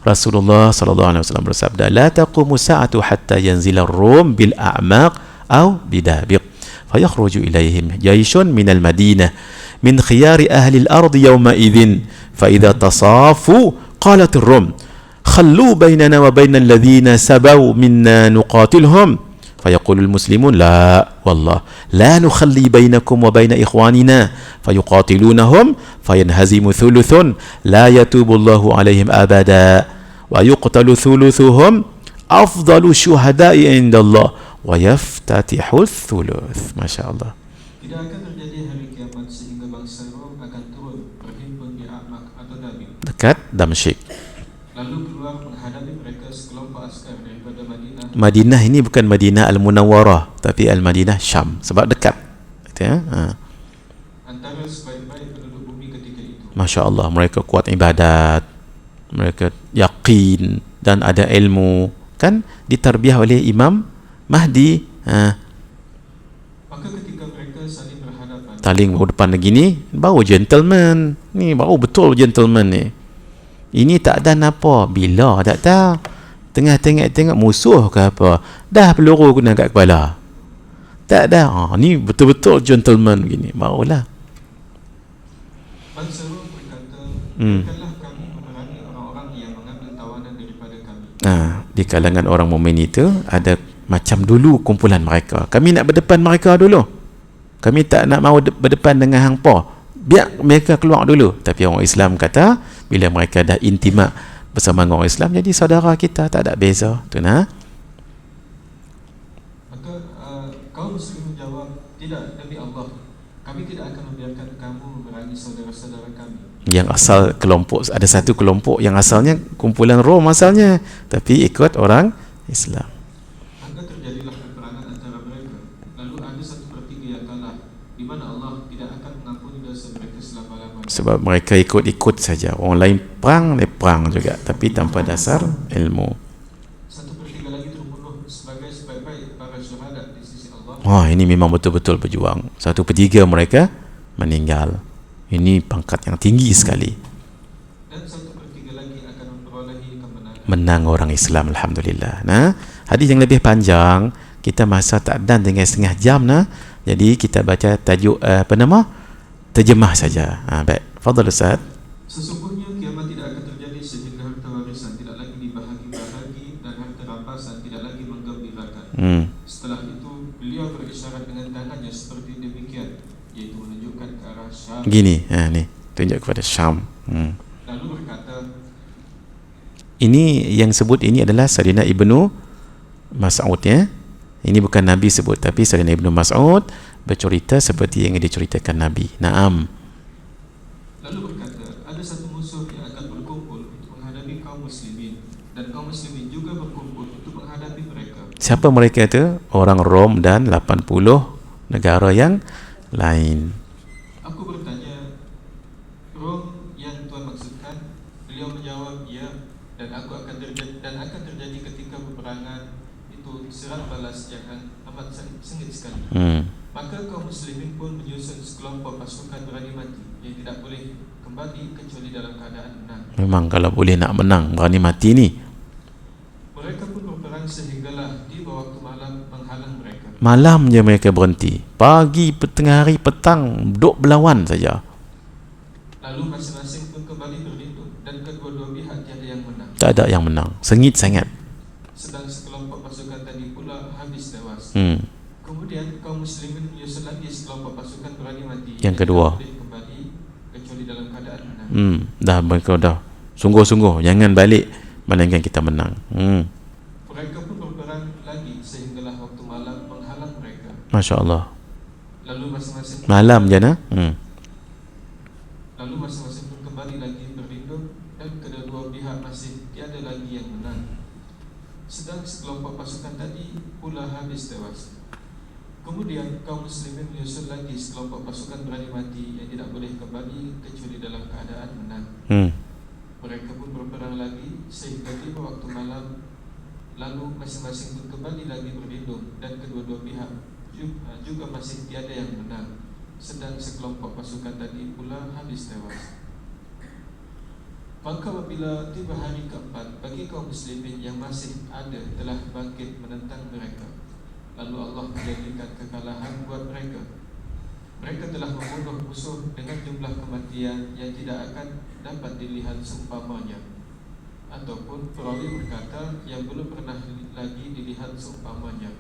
Rasulullah sallallahu alaihi wasallam bersabda, "La taqumu sa'atu hatta yanzila ar-rum bil a'maq aw bidabiq fayakhruju ilaihim jayshun min al-madinah min khiyari ahli al-ard yawma idzin fa idza tasafu qalat ar-rum khallu bainana wa bainal ladzina sabaw minna nuqatilhum فيقول المسلمون لا والله لا نخلي بينكم وبين إخواننا فيقاتلونهم فينهزم ثلث لا يتوب الله عليهم أبدا ويقتل ثلثهم أفضل الشهداء عند الله ويفتتح الثلث." ما شاء الله. Tidak akan terjadi hari kiamat sehingga bangsa Rom akan turun berhimpun di Ahmak atau Dabiq dekat Damsyik. lalu keluar menghadapi mereka sekelompok askar daripada Madinah. Madinah ini bukan Madinah Al-Munawwarah, tapi Al-Madinah Syam, sebab dekat. Antara sebaik-baik penduduk bumi ketika itu. Masya Allah, mereka kuat ibadat, mereka yakin dan ada ilmu, kan ditarbiah oleh Imam Mahdi. Maka ketika mereka saling berhadapan, Saling berdepan begini, baru gentleman ni, baru betul gentleman ni. Ini tak ada apa, bila tak tahu, tengah tengok musuh ke apa, dah peluru kena kat kepala, tak ada. Ni betul-betul gentleman begini, barulah. bangsa Rom berkata, "Bukanlah kami memerangi orang-orang yang mengambil tawanan daripada kami." Di kalangan orang mukmin itu ada macam dulu kumpulan mereka. Kami nak berdepan mereka dulu. Kami tak nak mau berdepan dengan hangpa. Biar mereka keluar dulu. Tapi orang Islam kata, bila mereka dah intimat bersama dengan orang Islam, jadi saudara kita, tak ada beza. Tu nah. Maka kaum muslim menjawab, "Tidak, demi Allah, kami tidak akan membiarkan kamu memerangi saudara-saudara kami." Yang asal kelompok, ada satu kelompok yang asalnya kumpulan Rom asalnya, tapi ikut orang Islam. Maka terjadilah peperangan antara mereka. Lalu ada 1/3 yang kalah, di mana Allah tidak akan mengampuni dosa mereka selama-lamanya. Sebab mereka ikut-ikut saja. Orang lain perang, dia perang juga, tapi tanpa dasar ilmu. 1/3 lagi terbunuh sebagai sebaik-baik para syuhada di sisi Allah. Wah, ini memang betul-betul berjuang. 1/3 mereka meninggal. Ini pangkat yang tinggi sekali. Dan 1/3 lagi akan memperolehi kemenangan. Menang orang Islam, alhamdulillah. Nah, hadis yang lebih panjang, kita masa tak dan dengan setengah jam nah. Jadi kita baca tajuk terjemah saja. Baik. Fadhal Ustaz. Sesungguhnya kiamat tidak akan terjadi sehingga harta warisan tidak lagi dibahagi-bahagi dan harta rampasan tidak lagi menggembirakan. Setelah itu beliau berisyarat dengan tangannya seperti demikian, yaitu menunjukkan ke arah Syam. Gini, ni tunjuk kepada Syam. Lalu berkata, Ini yang sebut ini adalah Sayyidina Ibnu Mas'ud ya. Ini bukan Nabi sebut, tapi Sayyidina Ibnu Mas'ud bercerita seperti yang diceritakan Nabi. Naam. lalu berkata, ada satu musuh yang akan berkumpul untuk menghadapi kaum muslimin, dan kaum muslimin juga berkumpul untuk menghadapi mereka. Siapa mereka itu? Orang Rom dan 80 negara yang lain. Aku bertanya, serangan balas yang amat sengit sekali. Maka kaum muslimin pun menyusun sekelompok pasukan berani mati yang tidak boleh kembali kecuali dalam keadaan menang. Memang kalau boleh nak menang, berani mati ni. Mereka pun berperang sehinggalah tiba waktu malam menghalang mereka. Malam je mereka berhenti. Pagi, tengah hari, petang, duk berlawan saja. Lalu masing-masing pun kembali berlindung dan kedua-dua pihak tiada yang menang. Tak ada yang menang. Sengit sangat. Sedang sekelompok pasukan tadi pula habis tewas. Kemudian kaum muslimin menyusun lagi sekelompok pasukan berani mati yang kedua. Boleh kembali kecuali dalam keadaan menang. Dah mereka dah sungguh-sungguh jangan balik melainkan kita menang. Mereka pun berperang lagi sehinggalah waktu malam menghalang mereka. Masya Allah. Lalu masing-masing malam je nah. Lalu masing-masing pun kembali lagi berlindung dan kedua-dua pihak masih tiada lagi yang menang. Sedang sekelompok pasukan tadi pula habis tewas. Kemudian kaum muslimin menyusun lagi sekelompok pasukan berani mati yang tidak boleh kembali kecuali dalam keadaan menang. Mereka pun berperang lagi sehingga tiba waktu malam. Lalu masing-masing pun kembali lagi berlindung dan kedua-dua pihak juga masih tiada yang menang. Sedang sekelompok pasukan tadi pula habis tewas. Maka apabila tiba hari keempat, bagi kaum muslimin yang masih ada telah bangkit menentang mereka. Lalu Allah menjadikan kekalahan buat mereka. Mereka telah membunuh musuh dengan jumlah kematian yang tidak akan dapat dilihat seumpamanya. Ataupun perawi berkata yang belum pernah lagi dilihat seumpamanya.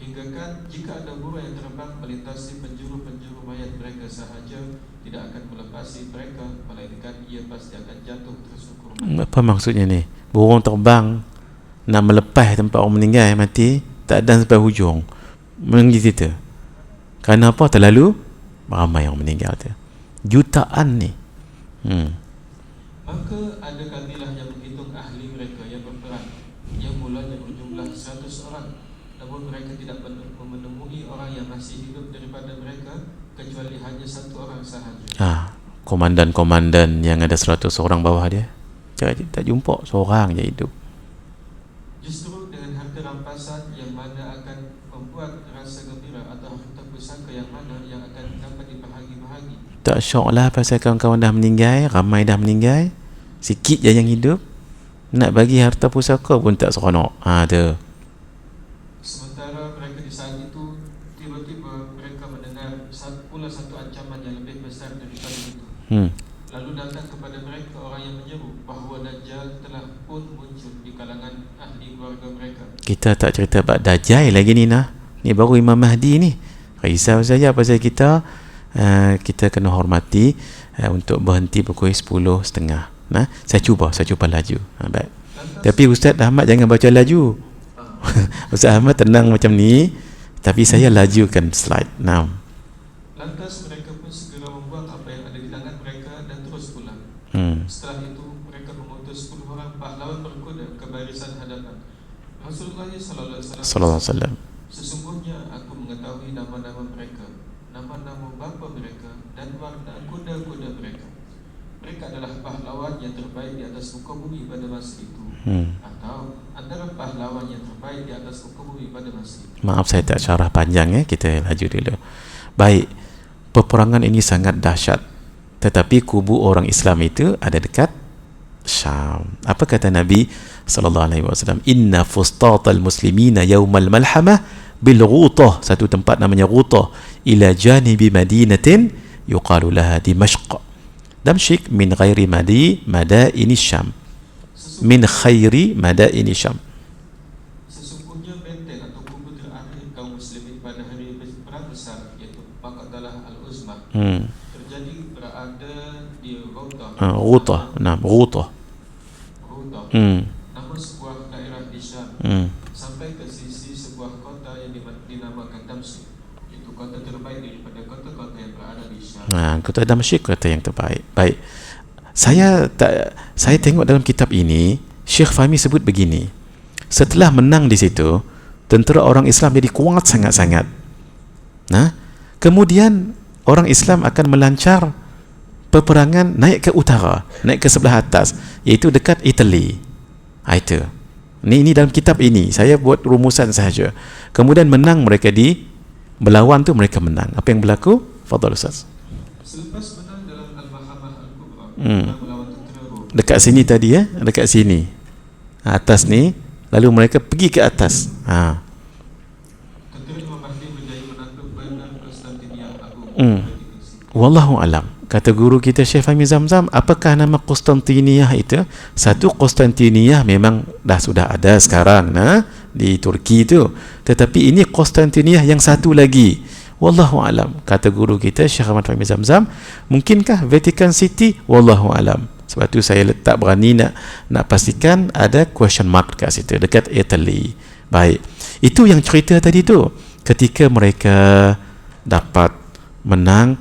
Hingga kan jika ada burung yang terbang melintasi penjuru-penjuru mayat mereka sahaja, tidak akan melepasi mereka, melainkan ia pasti akan jatuh tersungkur. Apa maksudnya ni? Burung terbang nak melepas tempat orang meninggal mati, tak ada sampai hujung. Menggigit kita. Kerana apa? Terlalu ramai yang meninggal tu. Jutaan ni. Maka ada kabilah yang menghitung ahli mereka yang berperang, yang mulanya berjumlah 100 orang. Namun mereka tidak menemui orang yang masih hidup daripada mereka kecuali hanya 1 orang sahaja. Komandan-komandan yang ada 100 orang bawah dia, tak jumpa seorang je hidup. Justru dengan harta rampasan yang mana akan membuat rasa gembira atau harta pusaka yang mana yang akan dapat dibahagi-bahagi. Tak syok lah pasal kawan-kawan dah meninggal, ramai dah meninggal, sikit je yang hidup. Nak bagi harta pusaka pun tak seronok. Tu. Sementara mereka di saat itu, tiba-tiba mereka mendengar pula satu ancaman yang lebih besar daripada itu. Lalu datang kepada mereka orang yang menyeru bahawa Dajjal telah pun muncul di kalangan ahli keluarga mereka. Kita tak cerita bab Dajjal lagi ni nah. Ni baru Imam Mahdi ni. Risau saja pasal kita kena hormati untuk berhenti pukul 10.30. Nah, saya cuba laju. Baik. Tapi Ustaz Ahmad jangan baca laju. Ustaz Ahmad tenang macam ni, tapi saya lajukan slide. Lantas mereka pun segera membuang apa yang ada di tangan mereka dan terus pulang. Setelah itu mereka mengutus 10 orang pahlawan berkuda ke barisan hadapan Rasulullah sallallahu alaihi wasallam. Sesungguhnya aku mengetahui nama-nama mereka, nama-nama bapa mereka dan warna kuda-kuda mereka. Mereka adalah pahlawan yang terbaik di atas muka bumi pada masa itu. Atau antara pahlawan yang terbaik di atas muka bumi pada masa itu. Maaf saya tak syarah panjang kita laju dulu. Baik, peperangan ini sangat dahsyat. Tetapi kubu orang Islam itu ada dekat Syam. Apa kata Nabi sallallahu alaihi wasallam? Inna fustatal muslimina yaumal malhamah bil Ghutah, satu tempat namanya Ghutah, ila janibi madinatin yuqalu laha Dimashq. Damsyik min ghairi madaini Syam. Min khairi madaini Syam. Sesungguhnya benteng atau kubu terakhir kaum muslimin pada hari perang besar iaitu Maqadalah Al-Uzma terjadi berada di Ghutah. Ghutah. Nama sebuah daerah di Syam sampai ke sisi sebuah kota yang dinamakan Damsyik, iaitu kota terbaik daripada kota-kota yang berada di Syam. Kota Damsyik kota yang terbaik. Baik. Saya tengok dalam kitab ini Syekh Fahmi sebut begini. Setelah menang di situ, tentera orang Islam jadi kuat sangat-sangat. Kemudian orang Islam akan melancar peperangan naik ke utara, naik ke sebelah atas, iaitu dekat Itali. Itu. Ini dalam kitab ini saya buat rumusan sahaja. Kemudian menang mereka berlawan tu mereka menang. Apa yang berlaku? Fadhal Ustaz. Selepas menang dalam Al-Mahamah Al-Kubra, melawan tentera Rom. Dekat sini tadi dekat sini. Atas ni, lalu mereka pergi ke atas. Tentera Imam Mahdi berjaya menakluk bandar Konstantinia Agung. Wallahu alam. Kata guru kita Syekh Fahmi Zamzam, apakah nama Konstantiniyah itu? Satu, Konstantiniyah memang sudah ada sekarang di Turki itu. Tetapi ini Konstantiniyah yang satu lagi. Wallahu alam. Kata guru kita Syekh Ahmad Fahmi Zamzam, mungkinkah Vatican City? Wallahu alam. Sebab tu saya tak berani nak pastikan, ada question mark dekat situ, dekat Italy. Baik. Itu yang cerita tadi tu. Ketika mereka dapat menang,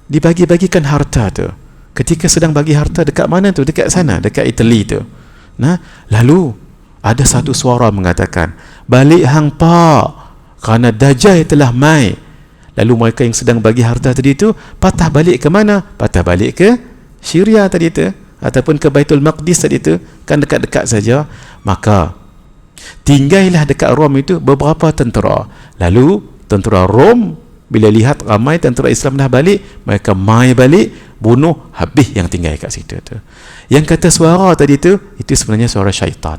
dibagi-bagikan harta tu. Ketika sedang bagi harta, dekat mana tu? Dekat sana, dekat Italy tu. Lalu ada satu suara mengatakan, balik hang pa, kerana Dajjal telah mai. Lalu mereka yang sedang bagi harta tadi tu patah balik ke mana? Patah balik ke Syria tadi tu, ataupun ke Baitul Maqdis tadi tu, kan dekat-dekat saja. Maka tinggallah dekat Rom itu beberapa tentera. Lalu tentera Rom bila lihat ramai tentera Islam dah balik, mereka mai balik, bunuh habis yang tinggal kat situ tu. Yang kata suara tadi tu, itu sebenarnya suara syaitan.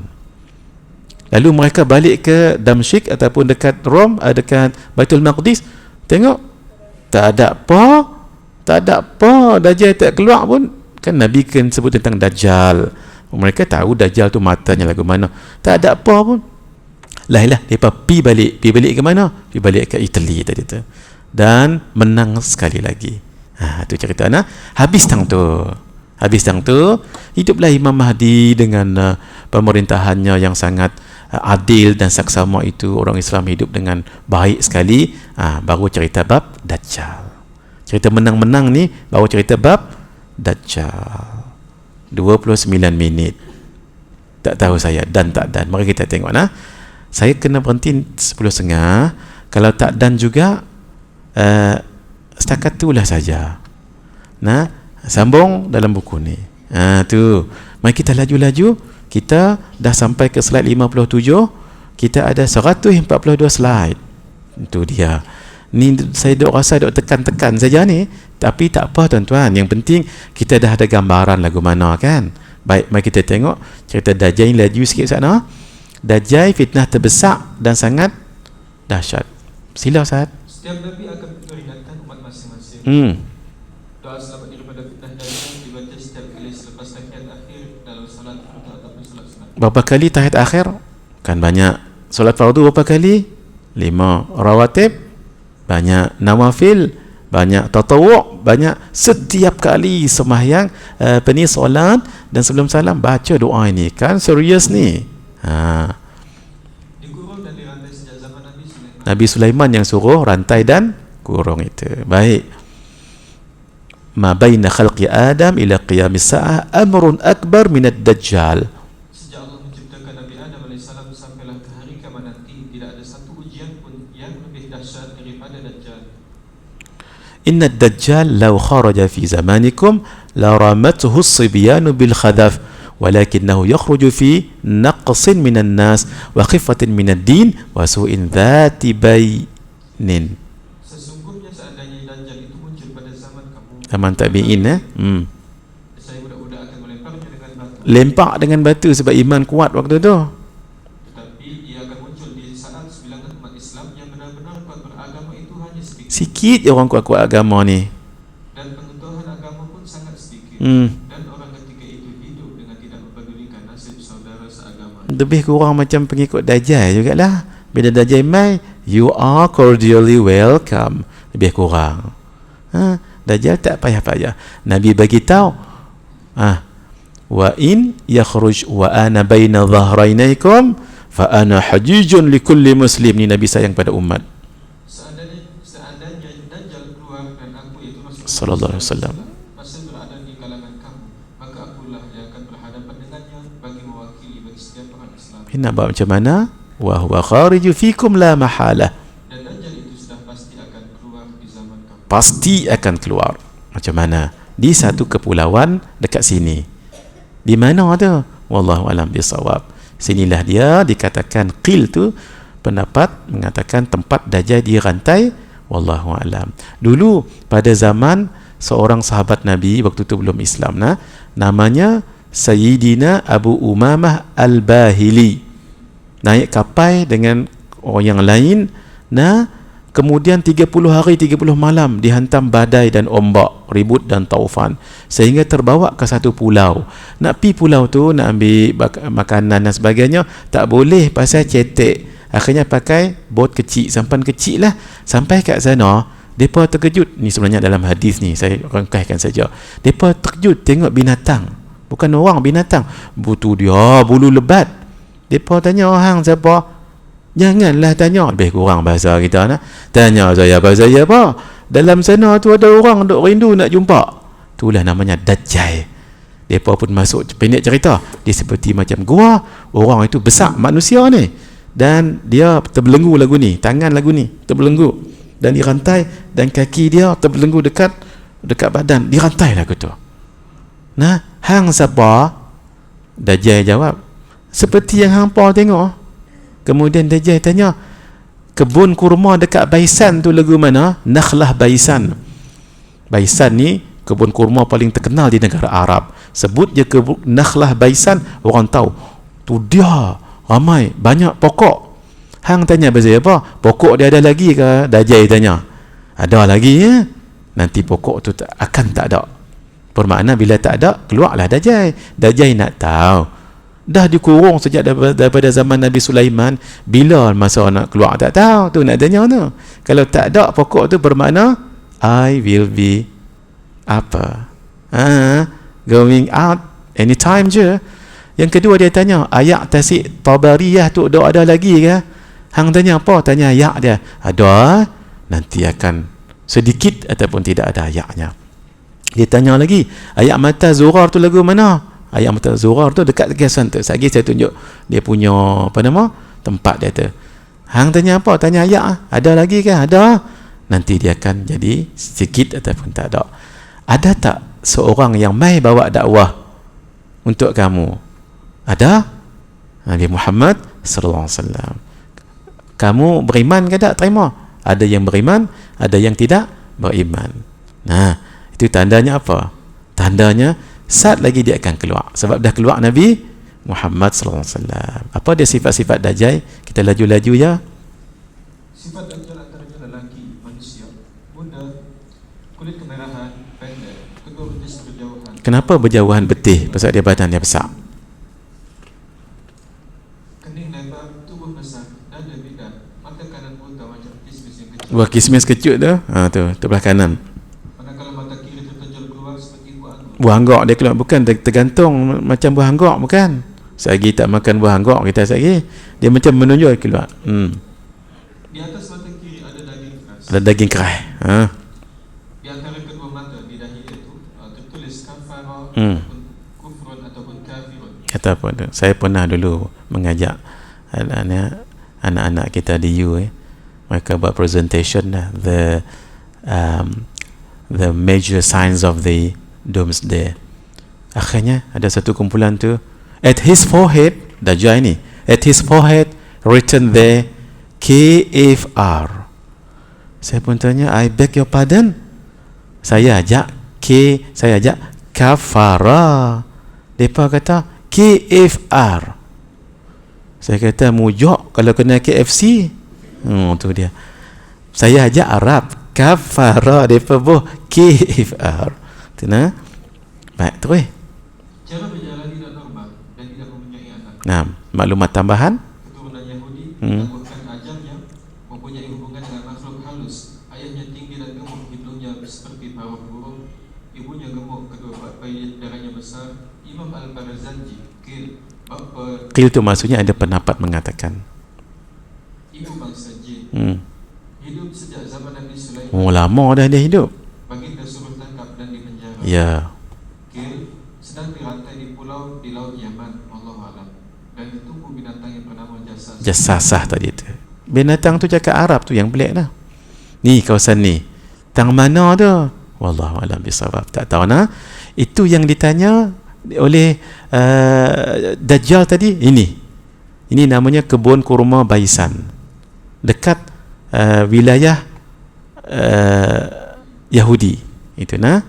Lalu mereka balik ke Damsyik ataupun dekat Rom, dekat Baitul Maqdis, tengok tak ada apa, Dajjal tak keluar pun. Kan Nabi kan sebut tentang Dajjal. Mereka tahu Dajjal tu matanya lagu mana. Tak ada apa pun. Mereka pergi balik ke mana? Pergi balik ke Italy tadi tu. Dan menang sekali lagi. Itu cerita habis tang tu hiduplah Imam Mahdi dengan pemerintahannya yang sangat adil dan saksama itu. Orang Islam hidup dengan baik sekali. Baru cerita bab Dajjal. Cerita menang-menang ni baru cerita bab Dajjal. 29 minit. Tak tahu saya dan tak dan. Mari kita tengok saya kena berhenti 10.30. Kalau tak dan juga setakat itulah saja. Sambung dalam buku ni. Tu. Mari kita laju-laju. Kita dah sampai ke slide 57. Kita ada 142 slide. Itu dia. Ni saya rasa tekan-tekan saja ni. Tapi tak apa tuan-tuan. Yang penting kita dah ada gambaran lagu mana kan. Baik, mari kita tengok cerita Dajjal ni laju sikit sana. Dajjal fitnah terbesar dan sangat dahsyat. Sila Ustaz. Setiap Nabi akan memperingatkan umat masing-masing. Doa selamat daripada fitnah Dajjal dibaca setiap kali selepas tahiyat akhir dalam salat fardu ataupun salat sunat. Berapa kali tahiyat akhir? Kan banyak. Solat fardu berapa kali? 5. Rawatib banyak. Nawafil banyak. Tatawwu' banyak. Setiap kali sembahyang solat dan sebelum salam baca doa ini. Kan serius ni. Dikurung dan dirantai sejak zaman Nabi Sulaiman yang suruh rantai dan kurung itu. Baik. Ma baina khalqi Adam ila qiyamis sa'ah amrun akbar min ad-dajjal. Sejak Allah menciptakan Nabi Adam AS sampailah ke hari kiamat nanti, tidak ada satu ujian pun yang lebih dahsyat daripada Dajjal. Inna ad-dajjal law kharaja fi zamanikum la ramathu as-sibyanu bil khadaf ولكنه يخرج في نقص من الناس وخفة من الدين وسوء ذات بين. Sesungguhnya seandainya Dajjal itu muncul pada zaman kamu, Zaman tabi'in saya budak-budak akan melemparnya dengan batu. Lempak dengan batu sebab iman kuat waktu tu. Tetapi ia akan muncul di saat sebilangan umat Islam yang benar-benar kuat beragama itu hanya sedikit. Sikit je orang kuat-kuat agama ni. Dan pengetahuan agama pun sangat sedikit. Dan orang ketika itu hidup dengan tidak mempedulikan nasib saudara seagama. Lebih kurang macam pengikut Dajjal jugalah. Bila Dajjal mai, you are cordially welcome. Lebih kurang. Dajjal tak payah-payah. Nabi bagi tahu, wa in yakhruj wa ana baina dhahrainaikum fa ana hajijun likulli muslim. Ni Nabi sayang pada umat. Seandainya Dajjal keluar dan aku itu Rasulullah sallallahu alaihi wasallam masih berada di kalangan kamu, maka akulah yang akan berhadapan dengannya bagi mewakili bagi setiap orang Islam. Ini nampak macam mana? Wa huwa khariju fikum la mahalah. Dan Dajjal itu sudah pasti akan keluar di zaman kamu. Pasti akan keluar. Macam mana? Di satu kepulauan dekat sini. Di mana tu? Wallahu alam bisawab. Sinilah dia dikatakan qil tu pendapat mengatakan tempat Dajjal dirantai. Wallahu alam. Dulu pada zaman seorang sahabat Nabi waktu tu belum Islam, namanya Sayyidina Abu Umamah Al-Bahili, naik kapal dengan orang yang lain, kemudian 30 hari 30 malam dihantam badai dan ombak, ribut dan taufan, sehingga terbawa ke satu pulau. Nak pi pulau tu, nak ambil makanan dan sebagainya, tak boleh pasal cetek. Akhirnya pakai bot kecil, sampan kecil lah. Sampai kat sana, mereka terkejut. Ni sebenarnya dalam hadis ni, saya rangkaikan saja. Mereka terkejut tengok binatang, bukan orang, binatang. Butu dia bulu lebat. Mereka tanya, hang siapa? Janganlah tanya, lebih kurang bahasa kita tanya saya apa? Dalam sana tu ada orang duk rindu nak jumpa. Itulah namanya Dajjal. Depa pun masuk, pendek cerita, dia seperti macam gua. Orang itu besar manusia ni, dan dia terbelenggu lagu ni, tangan lagu ni terbelenggu dan dirantai, dan kaki dia terbelenggu dekat badan, dirantai lagu tu. Hang siapa? Dajjal jawab, seperti yang hangpa tengok. Kemudian Dajjal tanya, kebun kurma dekat Baisan tu lagu mana? Nakhlah Baisan. Baisan ni kebun kurma paling terkenal di negara Arab. Sebut je kebun Nakhlah Baisan, orang tahu. Tu dia, ramai, banyak pokok. Hang tanya pasal apa? Pokok dia ada lagi ke? Dajjal tanya. Ada lagi ya? Nanti pokok tu akan tak ada. Bermakna bila tak ada, keluarlah Dajjal. Dajjal nak tahu. Dah dikurung sejak daripada zaman Nabi Sulaiman, bila masa nak keluar tak tahu. Tu nak tanya tu. Kalau tak ada pokok tu, bermakna I will be going out anytime je. Yang kedua dia tanya, ayat tasik Tabariyah tu ada lagi ke? Hang tanya apa? Tanya ayat dia. Ada, nanti akan sedikit ataupun tidak ada ayatnya. Dia tanya lagi, ayat mata Zurar tu lagu mana? Ayat mata Zurar tu dekat Gasan tu. Lagi saya tunjuk dia punya tempat dia tu. Hang tanya apa? Tanya ayat. Ada lagi ke? Ada. Nanti dia akan jadi sedikit ataupun tak ada. Ada tak seorang yang mai bawa dakwah untuk kamu? Ada? Nabi Muhammad sallallahu alaihi wasallam. Kamu beriman ke tak? Terima. Ada yang beriman, ada yang tidak beriman. Itu tandanya apa? Tandanya saat lagi dia akan keluar. Sebab dah keluar Nabi Muhammad sallallahu alaihi wasallam. Apa dia sifat-sifat Dajjal? Kita laju-laju ya. Sifat Dajjal antaranya lelaki, manusia, muda, kulit kemerahan, pendek, kedua betis berjauhan. Kenapa berjauhan betih? Pasal dia badan dia besar. Kening lebar, tubuh besar, dada bidang, mata kanan buta macam kismis yang kecil. Wah, kismis kecil tu. Tu belah kanan. Buah anggok dia keluar, bukan tergantung macam buah anggok, bukan. Selagi tak makan buah anggok kita selagi, dia macam menonjol keluar. Di atas mata kiri ada daging keras. Ada daging keras. Di antara kedua mata di dahi itu tertulis kafara, kufrun ataupun kafirun. Kata apa tu? Saya pernah dulu mengajak anak-anak kita di U, mereka buat presentation the major signs of the Doomsday. Akhirnya ada satu kumpulan tu, at his forehead, Dajjal ni, at his forehead written there KFR. Saya pun tanya, I beg your pardon? Saya ajak kafara. Mereka kata KFR. Saya kata mujok kalau kena KFC. Tu dia. Saya ajak Arab kafara, mereka boh KFR. Baik tu cara berjalan tidak normal dan tidak mempunyai anak. Maklumat tambahan. Keturunan Yahudi melakukan ajarnya, mempunyai hubungan dengan makhluk halus. Ayahnya tinggi dan gemuk, hidungnya seperti paruh burung. Ibunya gemuk, kedua bayi darahnya besar. Imam Al-Barzanji Qil tu maksudnya ada pendapat mengatakan ibu bangsa jin. Hidup sejak zaman Nabi Sulaiman. Lama dah dia hidup. Baginda suruh tangkap dan dipenjara. Ya. Qil sedang dirantai di pulau di laut Yaman, Allahu a'lam. Dan ditunggu binatang yang bernama Jassasah tadi tu. Binatang tu cakap Arab tu yang pelik dah. Ni kawasan ni. Tang mana tu? Wallahu a'lam bisawab. Tak tahu Itu yang ditanya oleh Dajjal tadi. Ini Ini namanya kebun kurma Baisan, dekat wilayah Yahudi itu nah.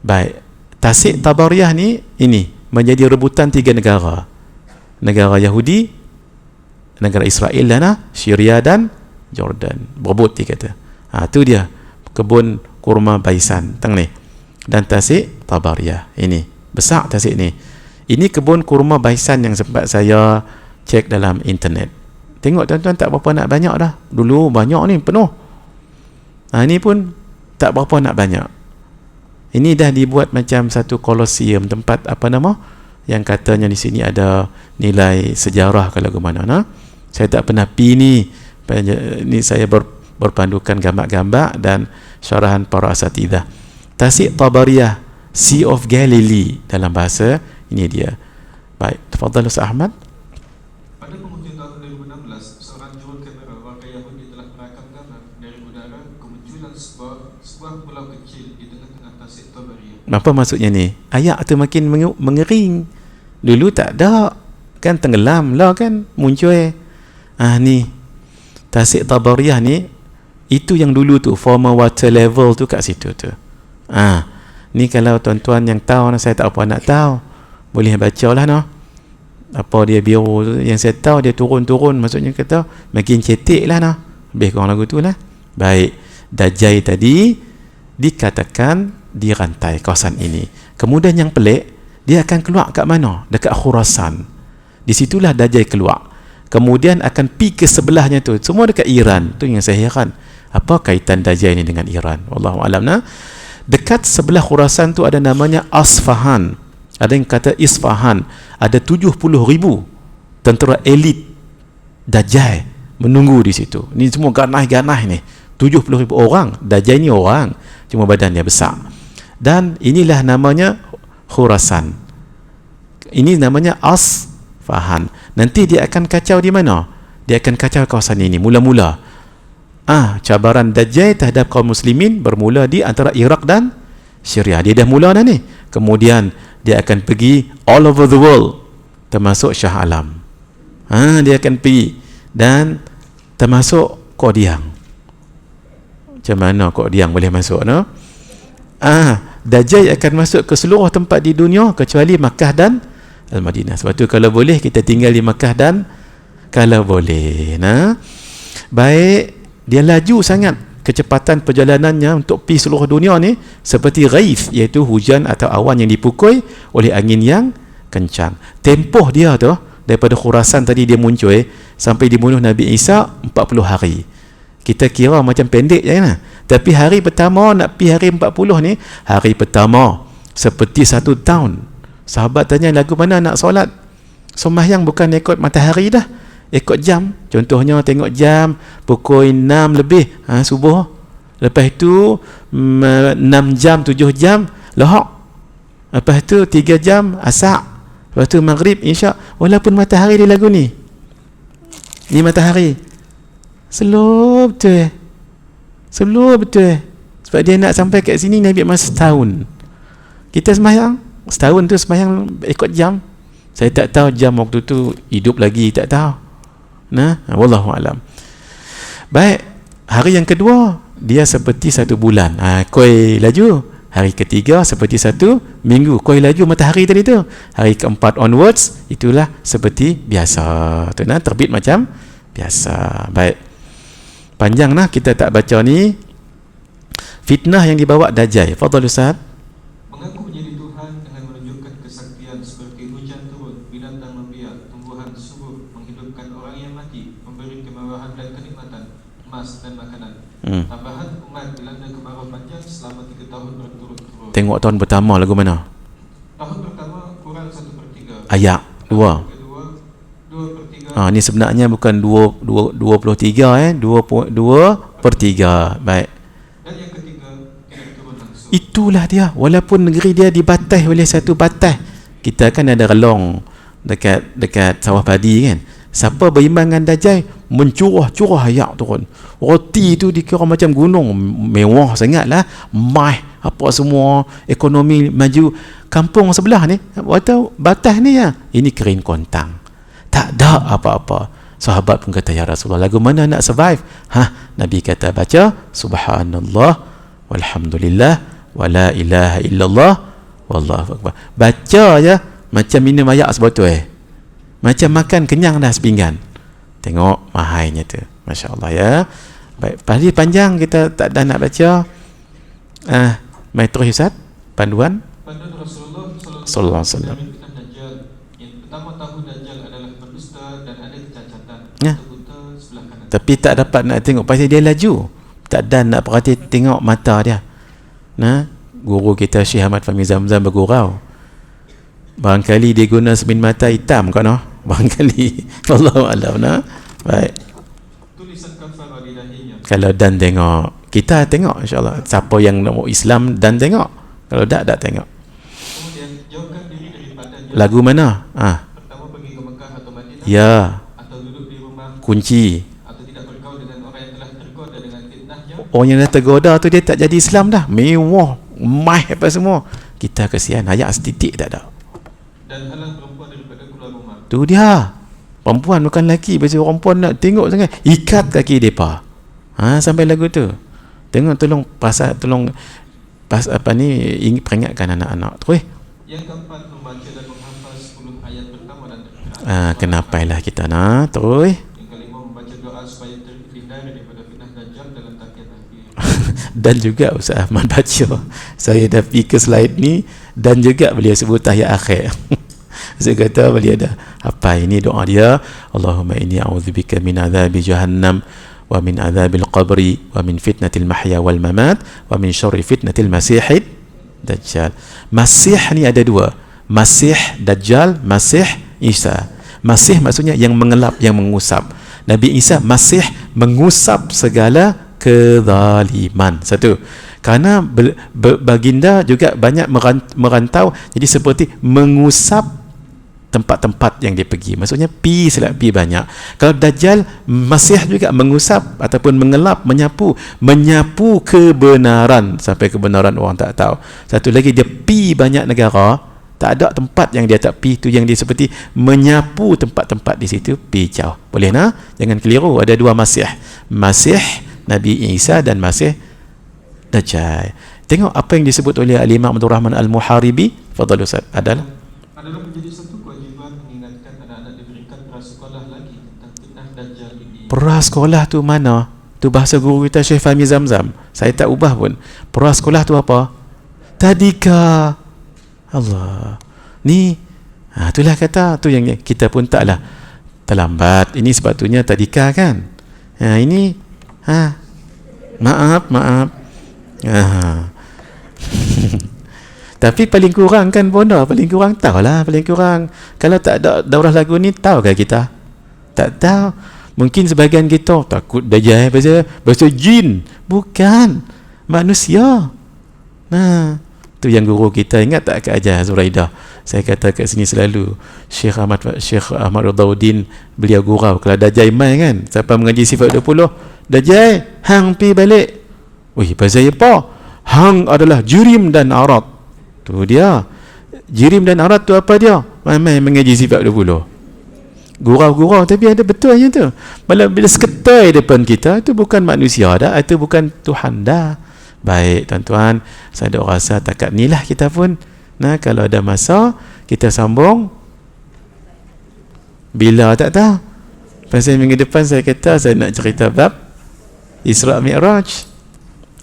Baik, Tasik Tabariyah ni ini menjadi rebutan 3 negara. Negara Yahudi, negara Israel dan Syria dan Jordan. Berebut dia kata. Tu dia kebun kurma Baisan teng ni. Dan Tasik Tabariyah ini besar Tasik ni. Ini kebun kurma Baisan yang sempat saya cek dalam internet. Tengok tuan-tuan, tak berapa nak banyak dah. Dulu banyak ni, penuh. Ini pun tak berapa nak banyak. Ini dah dibuat macam satu kolosium, tempat apa nama, yang katanya di sini ada nilai sejarah kalau ke mana. Saya tak pernah pergi ni. Ni saya berpandukan gambar-gambar dan syarahan para asatidzah. Tasik Tabariyah, Sea of Galilee dalam bahasa ini dia. Baik, tafadhal Ustaz Ahmad. Pada penghujung tahun 2016, seorang juru kamera warga Yahudi telah merakam gambar dari udara kemunculan sebuah pulau kecil di tengah-tengah Tasik Tabariyah. Apa maksudnya ni? Ayak tu makin mengering. Dulu tak ada, kan tenggelam lah kan, muncul ni Tasik Tabariyah ni, itu yang dulu tu former water level tu kat situ tu. Ni kalau tuan-tuan yang tahu, saya tak apa nak tahu, boleh baca lah apa dia biru tu. Yang saya tahu dia turun-turun, maksudnya kata makin cetek lah lebih kurang lagu tu lah. Baik, Dajjal tadi dikatakan dirantai kawasan ini. Kemudian yang pelik, dia akan keluar kat mana? Dekat Khurasan. Di situlah Dajjal keluar. Kemudian akan pergi ke sebelahnya tu, semua dekat Iran. Tu yang saya heran, apa kaitan Dajjal ini dengan Iran? Wallahu a'lam. Dekat sebelah Khurasan tu ada namanya Asfahan. Ada yang kata Isfahan. Ada 70,000 tentera elit Dajjal menunggu di situ. Ni semua ganah-ganah ni. 70,000 orang. Dajjal ni orang, cuma badan dia besar. Dan inilah namanya Khurasan. Ini namanya Asfahan. Nanti dia akan kacau di mana? Dia akan kacau kawasan ini mula-mula. Cabaran Dajjal terhadap kaum muslimin bermula di antara Iraq dan Syria. Dia dah mula dah ni. Kemudian dia akan pergi all over the world, termasuk Shah Alam. Dia akan pergi, dan termasuk Qadian. Macam mana Qadian boleh masuk Dajjal akan masuk ke seluruh tempat di dunia kecuali Makkah dan Al-Madinah. Sebab tu kalau boleh kita tinggal di Makkah dan kalau boleh. Baik, dia laju sangat kecepatan perjalanannya untuk pergi seluruh dunia ni, seperti ghaith, iaitu hujan atau awan yang dipukul oleh angin yang kencang. Tempoh dia tu daripada Khurasan tadi dia muncul sampai dibunuh Nabi Isa 40 hari. Kita kira macam pendek je kan. Tapi hari pertama nak pergi hari 40 ni, hari pertama seperti 1 tahun. Sahabat tanya, lagu mana nak solat? Sembahyang bukan ikut matahari dah, ikut jam. Contohnya tengok jam pukul 6 lebih subuh. Lepas tu 6 jam 7 jam lahak. Lepas tu 3 jam asak. Lepas tu maghrib isyak. Walaupun matahari dia lagu ni matahari slow betul. Slow betul. Sebab dia nak sampai kat sini Nabi masa setahun. Kita sembahyang setahun tu sembahyang ikut jam. Saya tak tahu jam waktu tu hidup lagi, tak tahu. Wallahu alam. Baik, hari yang kedua dia seperti 1 bulan. Koi laju. Hari ketiga seperti 1 minggu. Koi laju matahari tadi tu. Hari keempat onwards itulah seperti biasa. Tu terbit macam biasa. Baik. Panjang kita tak baca ni. Fitnah yang dibawa Dajjal. Fadhal Ustaz. Mengaku menjadi Tuhan dengan menunjukkan kesaktian seperti hujan turun, binatang membiak, tumbuhan subur, menghidupkan orang yang mati, memberi kemewahan dan kenikmatan, emas dan makanan. Tambahan umat dilanda kemarau panjang selama 3 tahun berturut-turut. Tengok tahun pertama lagu mana? Tahun pertama kurang 1/3. Ayat 2. Kedua 2/3. Ni sebenarnya bukan 23 2/3. Baik. Dan yang ketiga tidak turun langsung. Itulah dia. Walaupun negeri dia dibatas oleh satu batas. Kita kan ada relong dekat sawah padi kan. Siapa beriman dengan Dajjal, mencurah-curah ayak turun. Roti tu dikira macam gunung, mewah sangatlah. Apa semua, ekonomi maju. Kampung sebelah ni, waktu batas ni ini kering kontang. Tak ada apa-apa. Sahabat pun kata, ya Rasulullah, lagu mana nak survive? Nabi kata, baca subhanallah walhamdulillah wala ilaha illallah wallahu akbar. Baca je macam minum air sebotol, macam makan kenyang dah sepinggan. Tengok mahainya tu, Masya Allah ya. Baik, pagi panjang kita tak ada nak baca. Mai terus Ustaz, panduan Rasulullah sallallahu alaihi wasallam. Yang pertama tahu Dajjal adalah berdusta dan ada kecacatan. Buta sebelah kanan. Tapi tak dapat nak tengok pasal dia laju. Tak ada nak perhati tengok mata dia. Guru kita Syekh Ahmad Fahmi Zamzam bergurau. Barangkali dia guna serbin mata hitam kan, barangkali. Wallahu a'lam. Baik. Tulisan kafarah di dahinya. Kalau dan tengok, kita tengok insya-Allah. Siapa yang nak Islam dan tengok. Kalau tak tengok. Kemudian jauhkan diri daripadanya. Lagu mana? Pertama pergi ke Mekah atau Madinah. Ya. Atau duduk di rumah. Kunci. Atau tidak bergaul dengan orang yang telah tergoda dengan fitnahnya. Orang yang dah tergoda tu dia tak jadi Islam dah. Mewah, mah apa semua. Kita kesian, ayat setitik tak ada. Dan halang perempuan daripada keluar rumah. Tu dia. Perempuan bukan lelaki. Biasa perempuan nak tengok sangat, ikat kaki depa. Sampai lagu tu. Tengok, tolong ingin peringatkan anak-anak. Terus. Yang keempat, membaca dan menghafal 10 ayat pertama dan terakhir. Kenapailah kita nak. Terus. Yang kelima, membaca doa supaya terhindar daripada fitnah Dajjal dalam takiat akhir. Dan juga Ustaz Ahmad baca. Saya dah pergi ke slide ni, dan juga beliau sebut tahiyat akhir. Saya kata beliau dah apa ini doa dia, Allahumma inni a'udzubika min adzabi jahannam wa min adzabil qabri wa min fitnatil mahya wal mamat wa min syarri fitnatil masihid dajjal. Masih ni ada dua, Masih Dajjal, Masih Isa. Masih maksudnya yang mengelap, yang mengusap. Nabi Isa masih mengusap segala kezaliman. Satu, kerana baginda juga banyak merantau, jadi seperti mengusap tempat-tempat yang dia pergi. Maksudnya pi banyak. Kalau Dajjal masih juga mengusap ataupun mengelap, menyapu kebenaran sampai kebenaran orang tak tahu. Satu lagi, dia pi banyak negara, tak ada tempat yang dia tak pi, tu yang dia seperti menyapu tempat-tempat di situ, pi jauh. Boleh jangan keliru, ada dua Masih. Masih Nabi Isa dan Masih Dajjal. Tengok apa yang disebut oleh Al-Imam Abdul Rahman Al-Muharibi. Fadhal Ustaz. Adalah menjadi satu kewajiban mengingatkan anak-anak diberikan prasekolah lagi tentang fitnah Dajjal ini. Prasekolah tu mana? Tu bahasa guru kita Syekh Fahmi Zamzam. Saya tak ubah pun. Prasekolah tu apa? Tadika. Allah. Ni itulah kata tu yang kita pun taklah terlambat. Ini sepatutnya tadika kan? Ini maaf. Tapi paling kurang kan Bonda, paling kurang tahulah, paling kurang. Kalau tak ada daurah lagu ni, tahukah kita? Tak tahu. Mungkin sebahagian kita takut Dajjal bahasa jin. Bukan, manusia. Tu yang guru kita ingat tak Kak Ajar Zuraidah? Saya kata kat sini selalu, Syekh Ahmad Ridauddin, beliau gurau kalau Dajjal mai kan, siapa mengaji sifat 20, Dajjal hang pi balik. Wih, pasal apa? Hang adalah jurim dan arat. Tu dia. Jirim dan arat tu apa dia? Mai mengaji sifat 20. Gurau-gurau tapi ada betul aja tu. Malah bila seketai depan kita, itu bukan manusia dah, itu bukan Tuhan dah. Baik tuan-tuan, saya dah rasa takat ni lah kita pun. Kalau ada masa kita sambung. Bila tak tahu. Pasal minggu depan saya kata saya nak cerita bab Isra Mi'raj.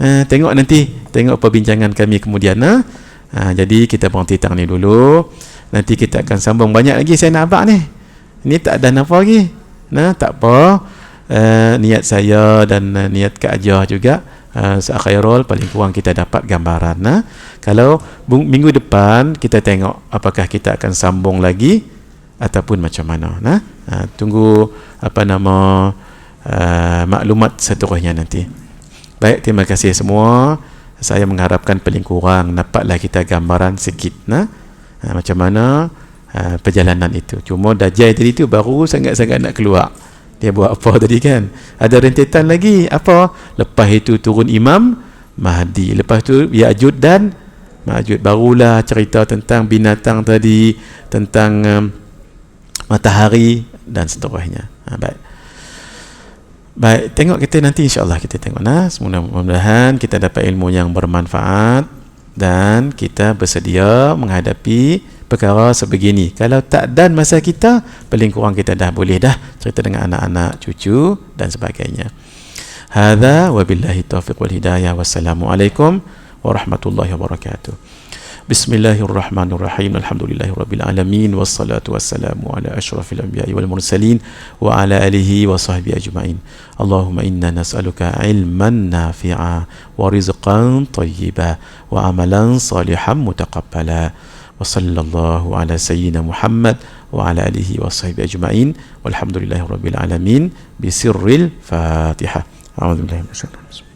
Tengok nanti, tengok perbincangan kami kemudian. Jadi kita berhenti tang ni dulu. Nanti kita akan sambung banyak lagi saya nak abang ni. Ini tak ada apa lagi. Tak apa. Niat saya dan niat Kak Ajah juga, Khairul, paling kurang kita dapat gambaran. Kalau minggu depan kita tengok apakah kita akan sambung lagi ataupun macam mana. Tunggu maklumat seterusnya nanti. Baik, terima kasih semua. Saya mengharapkan paling kurang dapatlah kita gambaran sikit macam mana perjalanan itu. Cuma Dajjal tadi tu baru sangat-sangat nak keluar. Dia buat apa tadi kan? Ada rentetan lagi apa? Lepas itu turun Imam Mahdi. Lepas tu Ya'juj dan Ma'juj. Barulah cerita tentang binatang tadi, tentang matahari dan seterusnya. Baik, tengok kita nanti, insya-Allah kita tengok mudah-mudahan kita dapat ilmu yang bermanfaat dan kita bersedia menghadapi perkara sebegini. Kalau tak dan masa kita, paling kurang kita dah boleh dah cerita dengan anak-anak, cucu dan sebagainya. Hadza wabillahi taufiq wal hidayah. Wassalamualaikum warahmatullahi wabarakatuh. Bismillahirrahmanirrahim. Alhamdulillahirabbil alamin wassalatu wassalamu ala asyrafil anbiya'i wal mursalin wa ala alihi wa sahbihi ajma'in. Allahumma inna nas'aluka ilman nafi'a wa rizqan thayyiba wa amalan salihan mutaqabbala. Wa sallallahu ala sayyidina Muhammad wa ala alihi wa sahbihi ajma'in. Walhamdulillahirabbil alamin bi sirril Fatihah. A'udzu billahi minasyaitonir rajim.